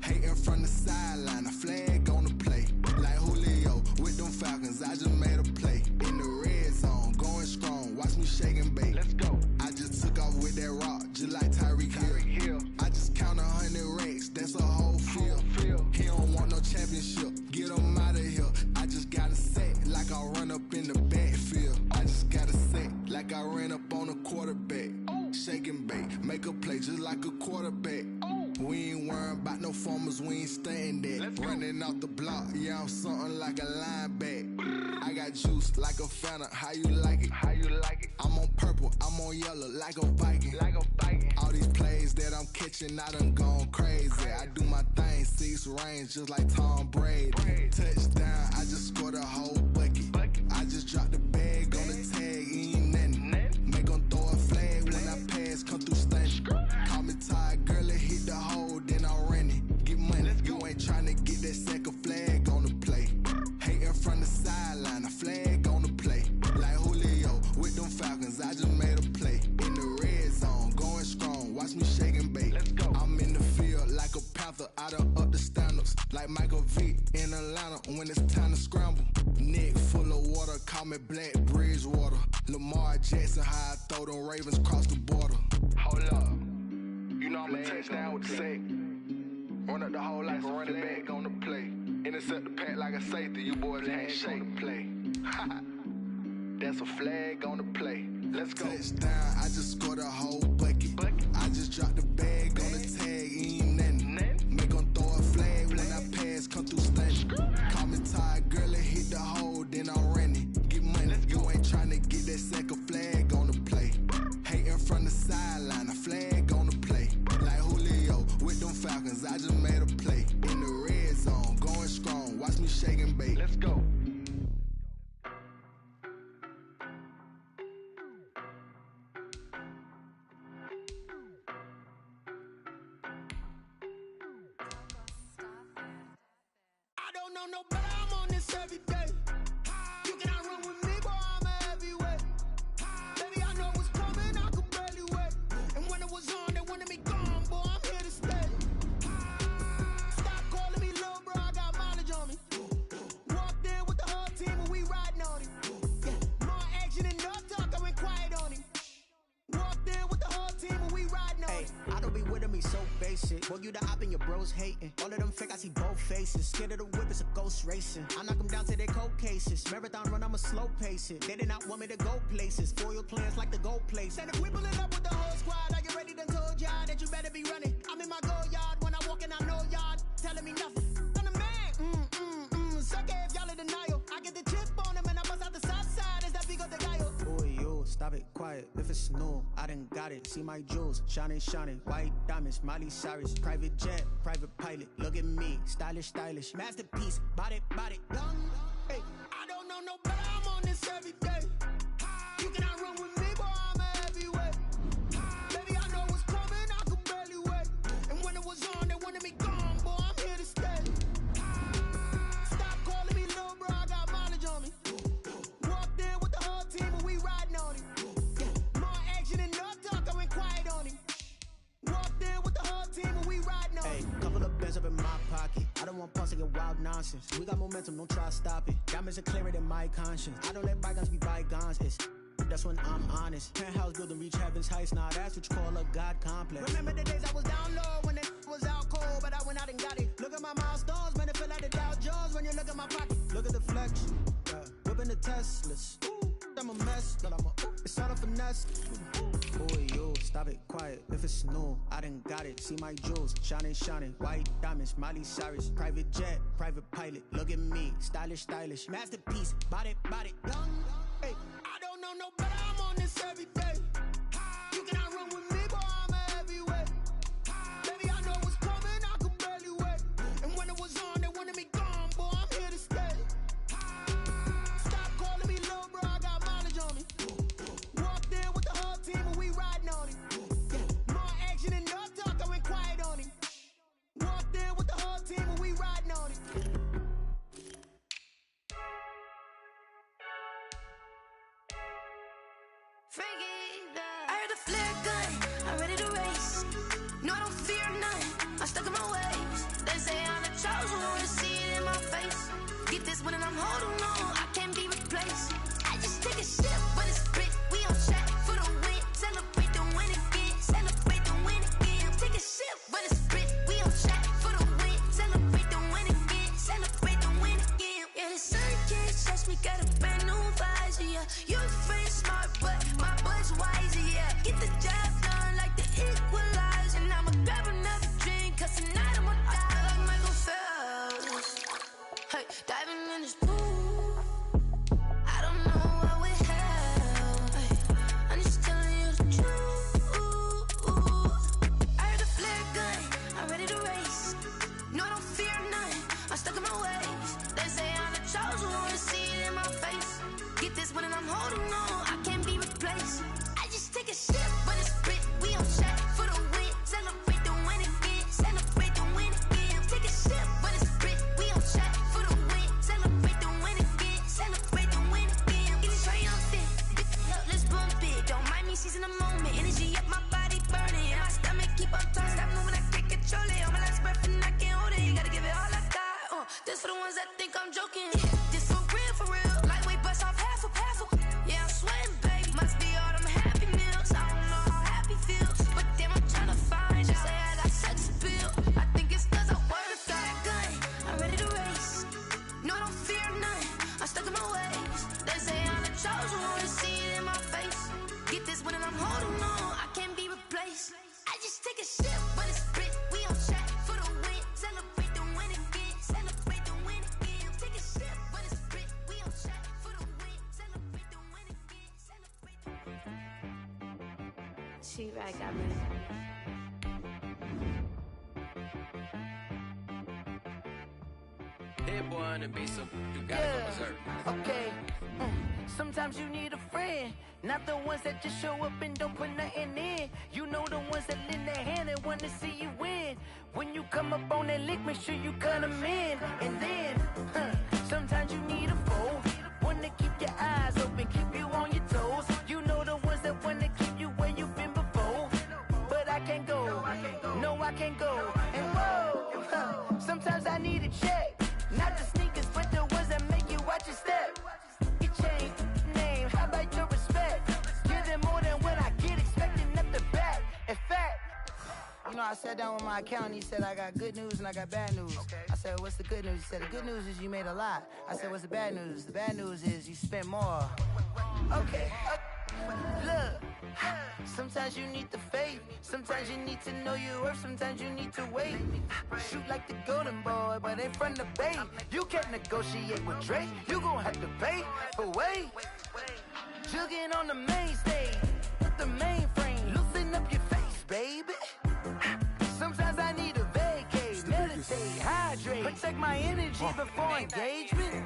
Hating from the sideline, a flag on the play. Like Julio with them Falcons, I just made a play. In the red zone, going strong, watch me shake and bake. Let's go. I just took off with that rock, just like Tyreek Hill. I just count 100 racks, that's a whole field. He don't want no championship, get him out of here. I just got a set, like I run up in the backfield. I just got a set, like I ran up on a quarterback. Shake and bake, make a play just like a quarterback. We ain't worrying about no formers, we ain't staying there. Running off the block, yeah, I'm something like a linebacker. I got juice like a Fanta, how you like it? How you like it? I'm on purple, I'm on yellow, like a Viking. Like a Viking. All these plays that I'm catching, I done gone crazy. I do my thing, 6 range, just like Tom Brady. Touchdown, I just scored a whole bucket. I just dropped the bag on the tag, ain't nothing. Make them throw a flag when I pass, come through stunning. Call me tired, girl, and hit the hole, then I'm running. Get money, you ain't trying to get that second flag on the play. Hating from the sideline, a flag on the play. Like Julio with them Falcons, I just made a play. In the red zone, going strong, watch me shake and bake. Let's go. I'm in the field like a Panther, I done up the standards. Like Michael Vick in Atlanta when it's time to scramble. Neck full of water, call me Black Bridgewater. Lamar Jackson, how I throw them Ravens cross the border. Hold up. You know I'm a touchdown with the sack. Run up the hole like a running back on the play. Intercept the pack like a safety. You boys ain't shake the play. That's a flag on the play. Let's go. Touchdown, I just scored a whole bucket. I just dropped the bag on the tag, ain't nothing. Make them throw a flag when I pass, come through stunning. Call me tired, girl, and hit the hole, then I'm running. Get money, you ain't trying to get that second flag on the play. Hating from the sideline, a flag on the play. Like Julio with them Falcons, I just made a play. In the red zone, going strong, watch me shake and bake. Let's go. I don't know no better, I'm on this every day. You cannot run with me, boy, I'm a heavyweight. Baby, I know what's coming, I could barely wait. And when it was on, they wanted me gone, boy, I'm here to stay. Stop calling me little bro, I got mileage on me. Walked in with the whole team and we riding on him. Yeah, more action and no talk, I went quiet on him. Walked in with the whole team and we riding on him. I don't be with him, he's so basic. Boy, you the op and your bros hating. All of them fake, I see both faces. Scared of the whip, it's a ghost racing. I knock them down to their cold cases. Marathon run, I'ma slow pace it. They did not want me to go places. Foil plans like the gold place. And if we pulling up with the whole squad, are you ready? Done told y'all that you better be running. I'm in my go yard when I walk in, I know y'all telling me nothing. I'm the man, suck it if y'all in denial. I get the chip on them and I bust out the south side. Is that big of the guy? Boy, yo, stop it, quiet. If it's new, I done got it. See my jewels, shining, shining. White diamonds, Miley Cyrus. Private jet, private pilot. Look at me, stylish, stylish. Masterpiece, body, body. Hey, I don't know no better, I'm on this every day. You cannot run with me, boy, I'm a heavyweight. Baby, I know what's coming, I could barely wait. And when it was on, they wanted me gone, boy, I'm here to stay. Stop calling me little bro, I got mileage on me. Walked in with the whole team and we riding on him. More action and no talk, I went quiet on him. Walked in with the whole team and we riding on him. Hey, couple of bands up in my pocket. I don't want pulse to get wild nonsense. We got momentum, don't try to stop it. Diamonds are clearer than my conscience. I don't let bygones be bygones. That's when I'm honest. Penthouse building, reach heaven's heights. Now that's what you call a God complex. Remember the days I was down low when it was out cold, but I went out and got it. Look at my milestones, man, it feel like the Dow Jones when you look at my pocket. Look at the flex, whipping the Teslas. Ooh, I'm a mess, but it's all a finesse. Boy, yo, stop it, quiet. If it's new, I done got it. See my jewels, shining, shining. White diamonds, Miley Cyrus. Private jet, private pilot. Look at me, stylish, stylish. Masterpiece, body, young. Hey, I don't know no better, I'm on this every day. You cannot run with me, boy, I'm a heavyweight. Baby, I know what's coming, I could barely wait. And when it was on, they wanted me gone, boy, I'm here to stay. Stop calling me little bro, I got mileage on me. Walked in with the whole team and we riding on him. More action and no talk, I went quiet on him. Walked in with the whole team and we riding on him. I heard a flare gun, I'm ready to race. No, I don't fear none, I'm stuck in my ways. They say I'm the chosen one, see it in my face. Get this one and I'm holding on, I can't be replaced. I just take a sip when it's split, we on track for the win. Celebrate the win again, celebrate the win again. Take a sip when it's split, we on track for the win. Celebrate the win again, celebrate the win again. Yeah, the sun can't touch me, got a brand new visor, yeah. You're friend smart, but my boy's wiser, yeah. Get the job done like the equalizer. And I'ma grab another drink, cause tonight I'ma die like Michael Phelps. Hey, diving in this pool, I don't know what we have. Hey, I'm just telling you the truth. I heard a flare gun, I'm ready to race. No, I don't fear none, I'm stuck in my ways. They say I'm the chosen one, see it in my face. Get this one and I'm holding on, I can't be replaced. I just take a sip when it's split, we on track for the win. Celebrate the win again, celebrate the win again. Take a sip when it's split, we on track for the win. Celebrate the win again, celebrate the win again. Get it triumphant, let's bump it. Don't mind me seizing the moment, energy up my body burning. My stomach keep on turning, stop moving, I can't control it. On my last breath and I can't hold it, you gotta give it all I got. This for the ones that think I'm joking. This for real, lightweight bust off half a. Yeah, I'm sweating, baby. Must be all them happy meals. I don't know how happy feels, but damn, I'm trying to find out. Say I got sex appeal. I think it's cause I work a fat gun. I'm ready to race. No, I don't fear none. I'm stuck in my ways. They say I'm the chosen one, see it in my face. Get this one and I'm holding on, I can't be replaced. I just take a sip when it's split. We on track for the win. Celebrate the win again. Celebrate the win again. Take a sip when it's split. We on track for the win. Celebrate the win again. Celebrate the win. She right, got me. That boy on the beat, so you gotta go berserk. Okay. Sometimes you need a friend, not the ones that just show up and don't put nothing in. You know the ones that lend their hand and want to see you win. When you come up on that lick, make sure you cut them in. And then, sometimes you need a foe, one to keep your eyes open, keep you on your toes. You know the ones that want to keep you where you've been before. But I can't go, no I can't go. And whoa, sometimes I need a check, not the sneakers, but the ones that make you watch your step. You change name, how about your respect? Give them more than what I get, expecting at the back. In fact, you know, I sat down with my accountant, he said I got good news and I got bad news. I said, what's the good news? He said, the good news is you made a lot. I said, what's the bad news? The bad news is you spent more. Okay, look, sometimes you need the faith, sometimes you need to know your worth, sometimes you need to wait. Shoot like the golden boy, but in front of the bay. You can't negotiate with Drake, you gon' have to pay. But wait, jugging on the main stage, with the mainframe, loosen up your face, baby. Sometimes I need a vacate, meditate, hydrate, protect my energy before engagement.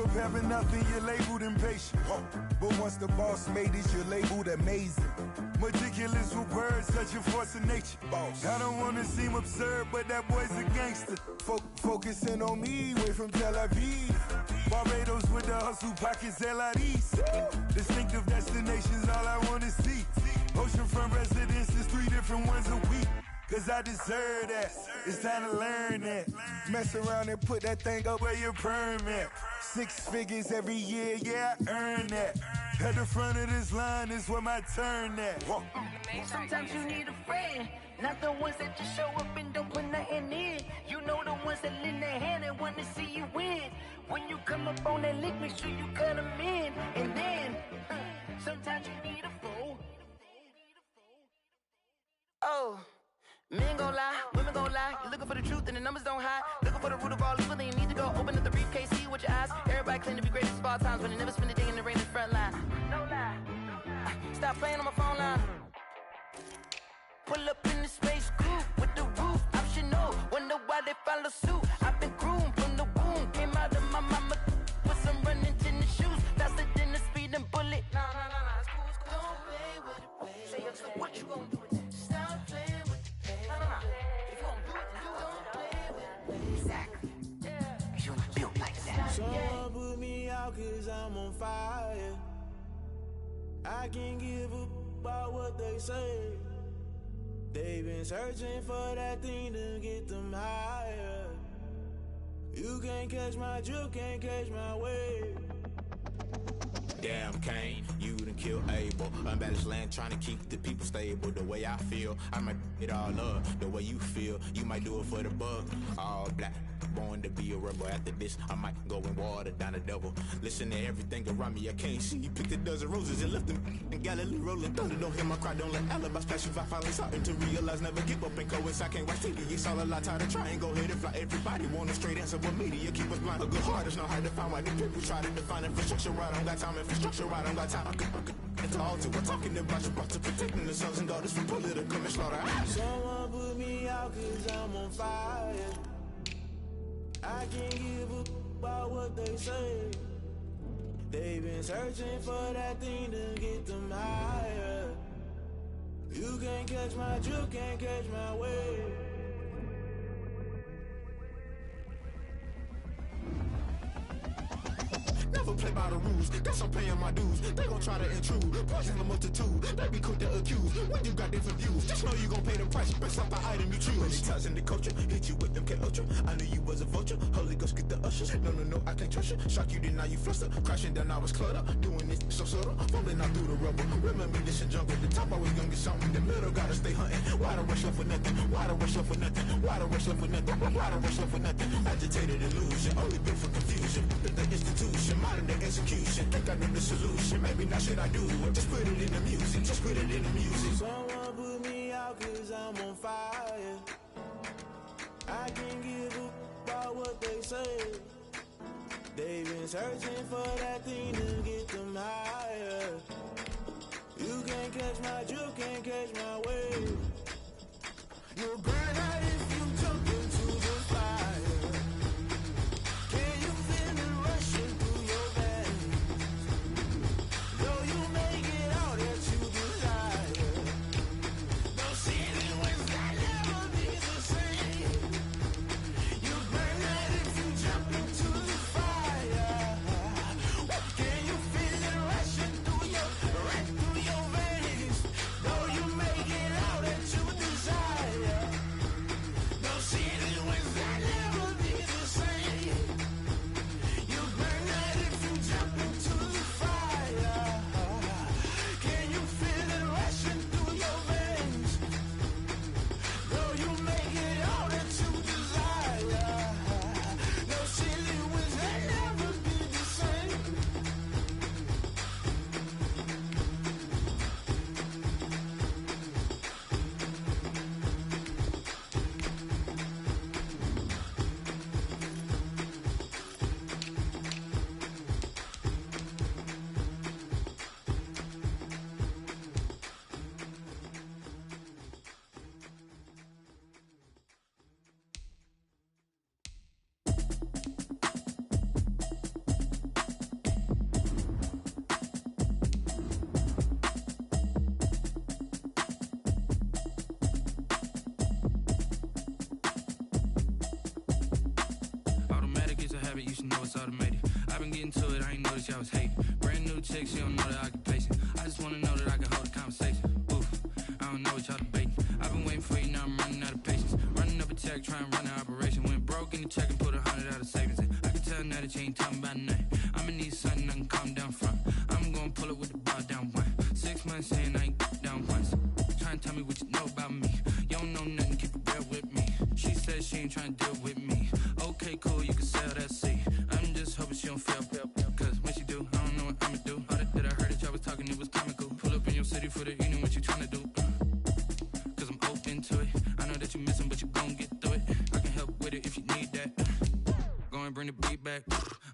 of having nothing, you're labeled impatient. But once the boss made it, you're labeled amazing. Meticulous with words, such a force of nature. I don't want to seem absurd, but that boy's a gangster. Focusing on me, way from Tel Aviv. Barbados with the hustle pockets, LIDs. Distinctive destinations, all I want to see. Oceanfront residences, 3 different ones a week. Cause I deserve that, it's time to learn that. Mess around and put that thing up where your permit. 6 figures every year, yeah, I earn that. At the front of this line is where my turn at. Sometimes you need a friend, not the ones that just show up and don't put nothing in. You know the ones that lend their hand and want to see you win. When you come up on that lick, make sure you cut them in. And then, sometimes you need a fool. Oh. Men gon' lie, women gon' lie. You're looking for the truth and the numbers don't hide. Looking for the root of all evil, then you need to go open up the briefcase, see with your eyes. Everybody claim to be greatest of all times, but they never spend a day in the rain in the front line. No lie. Stop playing on my phone line. Pull up in the space coupe with the roof optional. Wonder why they follow suit. I've been groomed from the womb. Came out of my mama with some running tennis shoes. Faster than the speeding bullet. Nah, it's cool, it's cool. Don't play with it, baby. Say, so what you gon' do with it? Stop playing with it. If you don't do it, then you don't play with it. Exactly. You built like that. Someone put me out cause I'm on fire. I can't give up about what they say. They've been searching for that thing to get them higher. You can't catch my drift, can't catch my wave. Damn Kane, you done kill Abel. Unbalanced land trying to keep the people stable. The way I feel, I might it all up. The way you feel, you might do it for the bug. All black, born to be a rebel. After this, I might go and water down the devil. Listen to everything around me, I can't see. You picked a dozen roses and left them in Galilee rolling thunder. Don't hear my cry, don't let alibis flash. If I finally starting to realize, never give up and coincide. Can't watch TV, it's all a lot. Tired of trying, go ahead and fly. Everybody want a straight answer, but media keep us blind. A good heart is not hard to find. Why these people try to define infrastructure right? I don't got time, infrastructure right, I don't got time. I could all to. We're talking about you, about to protecting the sons and daughters from political and slaughter. Someone put me out cause I'm on fire. I can't give up about what they say. They've been searching for that thing to get them higher. You can't catch my drift, can't catch my wave. Never play by the rules, guess I'm paying my dues. They gon' try to intrude, poison the multitude. They be quick to accuse, when you got different views. Just know you gon' pay the price, based off the item you choose. Many times in the culture, hit you with them K Ultra. I knew you was a vulture, Holy Ghost get the ushers. No, I can't trust you. Shock you, then now you fluster. Crashing down, I was cluttered. Doing this so subtle, falling out through the rubble. Remember this in jungle, the top I was young and something. The middle gotta stay hunting. Why the rush up for nothing? Why the rush up for nothing? Why the rush up for nothing? Why the rush up for nothing? Agitated illusion, only built for confusion. The institution, modern day execution. Think I know the solution. Maybe not should I do it? Just put it in the music. Just put it in the music. Someone put me out cause I'm on fire. I can't give up about what they say. They've been searching for that thing to get them higher. You can't catch my drift, can't catch my wave. You'll burn out if you jump into the fire. Can you feel it rushing through your veins? Though you make it all that you desire. Don't see anyone's that never be the same. You burn out if you jump into the fire. Can you feel it rushing through your veins? Though you make it all that you desire. it's automated. I've been getting to it, I ain't noticed y'all was hating. Brand new chick, she don't know the occupation. I just wanna know that I can hold a conversation. Oof, I don't know what y'all debating. I've been waiting for you, now I'm running out of patience. Running up a check, trying to run an operation. Went broke in the check and put 100 out of savings in. I can tell now that you ain't talking about nothing. I'ma need something I can calm down from. I'm gonna pull it with the bar down one. 6 months in, I ain't down once. Trying to tell me what you know about me. You don't know nothing, keep it real with me. She said she ain't trying to deal with me. Okay, cool, you can sell that seat. I'm just hoping she don't fail. Cause when she do, I don't know what I'ma do. All that I heard that y'all was talking, it was comical. Pull up in your city for the evening, what you trying to do? Cause I'm open to it. I know that you missing, but you gon' get through it. I can help with it if you need that. Go and bring the beat back.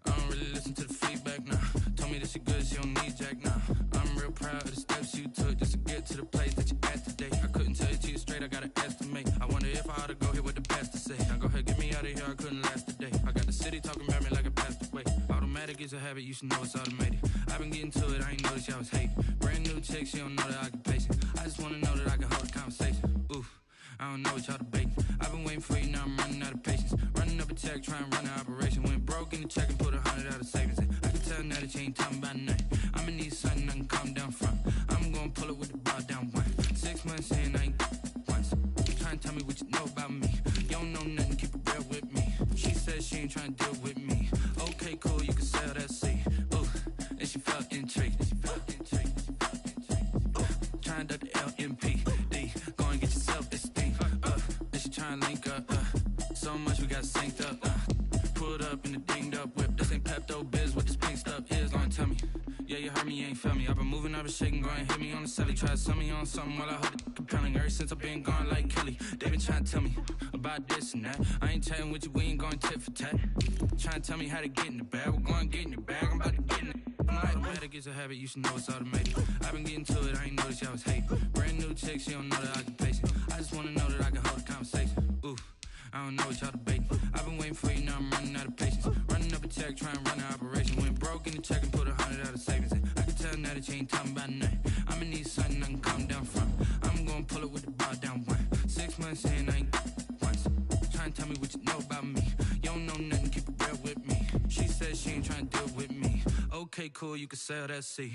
I don't really listen to the feedback, nah. Told me that she good, she don't need jack, nah. I'm real proud of the steps you took just to get to the place that you at today. I couldn't tell you to you straight, I gotta estimate. I wonder if I ought to go here with the pastor say. Now go ahead, get me out of here, I couldn't last a day. I got the city talking about me like a passed away. Automatic is a habit, you should know it's automated. I've been getting to it, I ain't noticed y'all was hating. Brand new chick, she don't know the occupation. I just wanna know that I can hold a conversation. Oof, I don't know what y'all debating. I've been waiting for you, now I'm running out of patience. Running up a check, trying to run an operation. Went broke in the check and put 100 out of savings in. I can tell now that you ain't talking about nothing. I'ma need something I can calm down from. I'm gonna pull it with the bar down one. 6 months in, I ain't once. Trying to tell me what you know about me. You don't know nothing, keep it real with me. She said she ain't trying to deal with me. Okay, cool, you can sell that seat. Ooh, and she felt intrigued. Trying to duck the LMPD. Go and get your self-esteem. And she trying to link up. So much we got synced up. Pulled up in the dinged up whip. This ain't Pepto-Biz, what this pink stuff is. Gonna tell me. Yeah, you heard me, you ain't felt me. I've been moving, I've been shaking, go and hit me on the celly. Try to sell me on something while I hold it compelling. Ever since I've been gone like Kelly, they been trying to tell me about this and that. I ain't chatting with you, we ain't going tit for tat. Trying to tell me how to get in the bag. We're going to get in your bag, I'm about to get in it. Automatic is a habit, you should know it's automated. I've been getting to it, I ain't noticed y'all was hating. Brand new chick, she don't know the occupation. I just wanna know that I can hold a conversation. Oof, I don't know what y'all debating. I've been waiting for you, now I'm running out of patience. Running up a check, trying to run an operation. Went broke in the check and put 100 out of savings in. I can tell now that you ain't talking about nothing. I'ma need something I can calm down from. I'm gonna pull it with the bar down one. 6 months in, I ain't once. Trying to tell me what you know about me. You don't know nothing, keep it real with me. She said she ain't trying to deal with me. Okay, cool, you can sell that seat.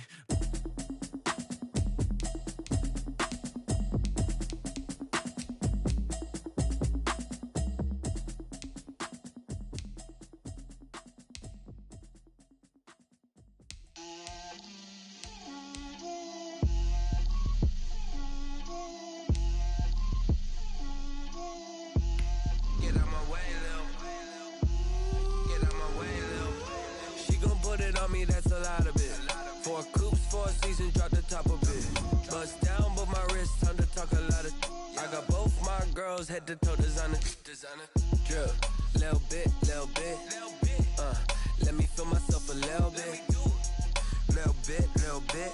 Head to toe designer, drip, little bit, let me feel myself a little bit,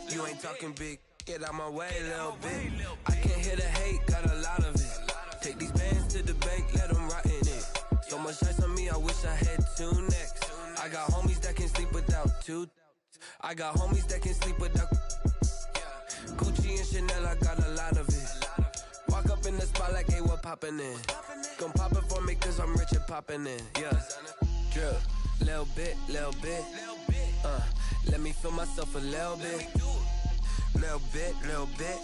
you ain't talking big, get out my way, little bit, I can't hear the hate, got a lot of it, take these bands to the bank, let them rot in it, so much ice on me, I wish I had 2 necks, I got homies that can sleep without 2, I got homies that can sleep without, Gucci and Chanel, I got a lot of it, walk up in the spot like, hey, what poppin' in? Gon' pop it for me cause I'm rich and poppin' in, yeah. Drip, little bit, let me feel myself a little bit. Little bit,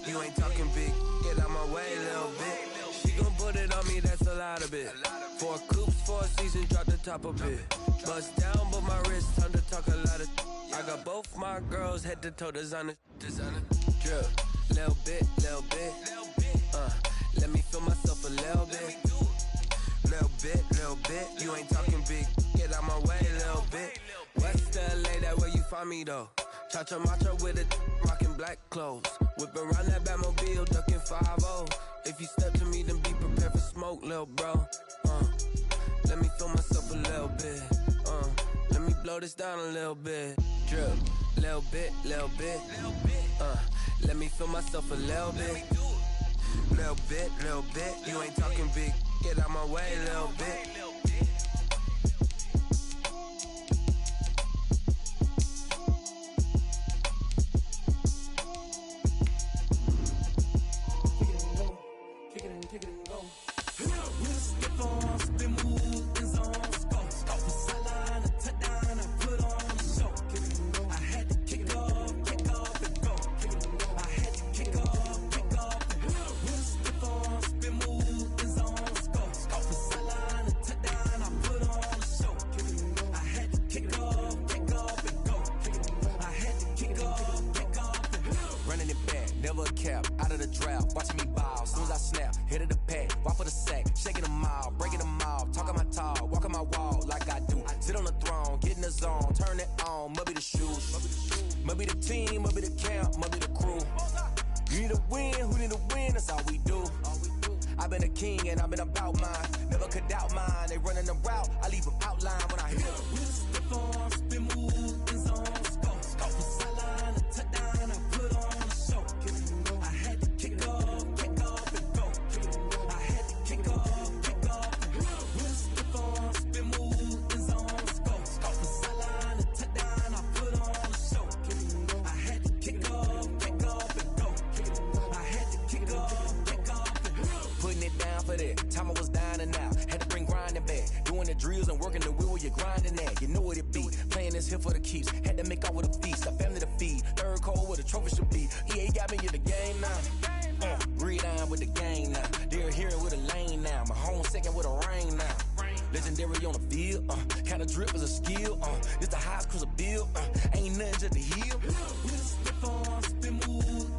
you ain't talking big, get out my way, little bit. She gon' put it on me, that's a lot of it. 4 coops, 4 seasons, drop the top of it. Bust down, but my wrist, time to talk a lot of. I got both my girls, head to toe designer. Drip, little bit, let me feel myself a little bit. Little bit, you ain't talking big, get out my way, little bit. West LA, that where you find me though. Cha-cha matcha with it, rockin' black clothes. Whippin' around that Batmobile, duckin' 5-0. If you step to me, then be prepared for smoke, lil' bro. Let me feel myself a little bit. Let me blow this down a little bit. Drip, little bit. Let me feel myself a little bit. Little bit, you ain't talking big, get out my way, little bit. Spin move in zones, go. Off the sideline, a touchdown, never a cap, out of the drought, watching me ball. Soon as I snap, hit of the pack, walk for the sack, shaking them all, breaking them all, talking my talk, walking my wall like I do. Sit on the throne, get in the zone, turn it on, must be the shoes, must be the team, must be the camp, must be the crew. You need a win, who need a win, that's all we do. I've been a king and I've been about mine, never could doubt mine. They running the route, I leave them outline when I hit them. With the farm, spin move, in zone, scope. Sideline, a touchdown, I put on a show. I had to kick off and go. I had to kick off and go. With the farm, spin move, in zone, scope. Sideline, a touchdown, I put on a show. I had to kick off and go. I had to kick off and go. Putting it down for that, time I was down and out. Had to bring grinding back, doing the drills and working the wheel where you're grinding at. You know what it be, playing this here for the keeps. Had to make out with a feast, a family to feed. Third cold where the trophy should be. EA got me in the game now. Read on with the game now. They're hearing with a lane now. My home second with a rain now. Legendary on the field, kind of drip is a skill. This the highest cruiser bill, ain't nothing just to heal. With the farm, spin move.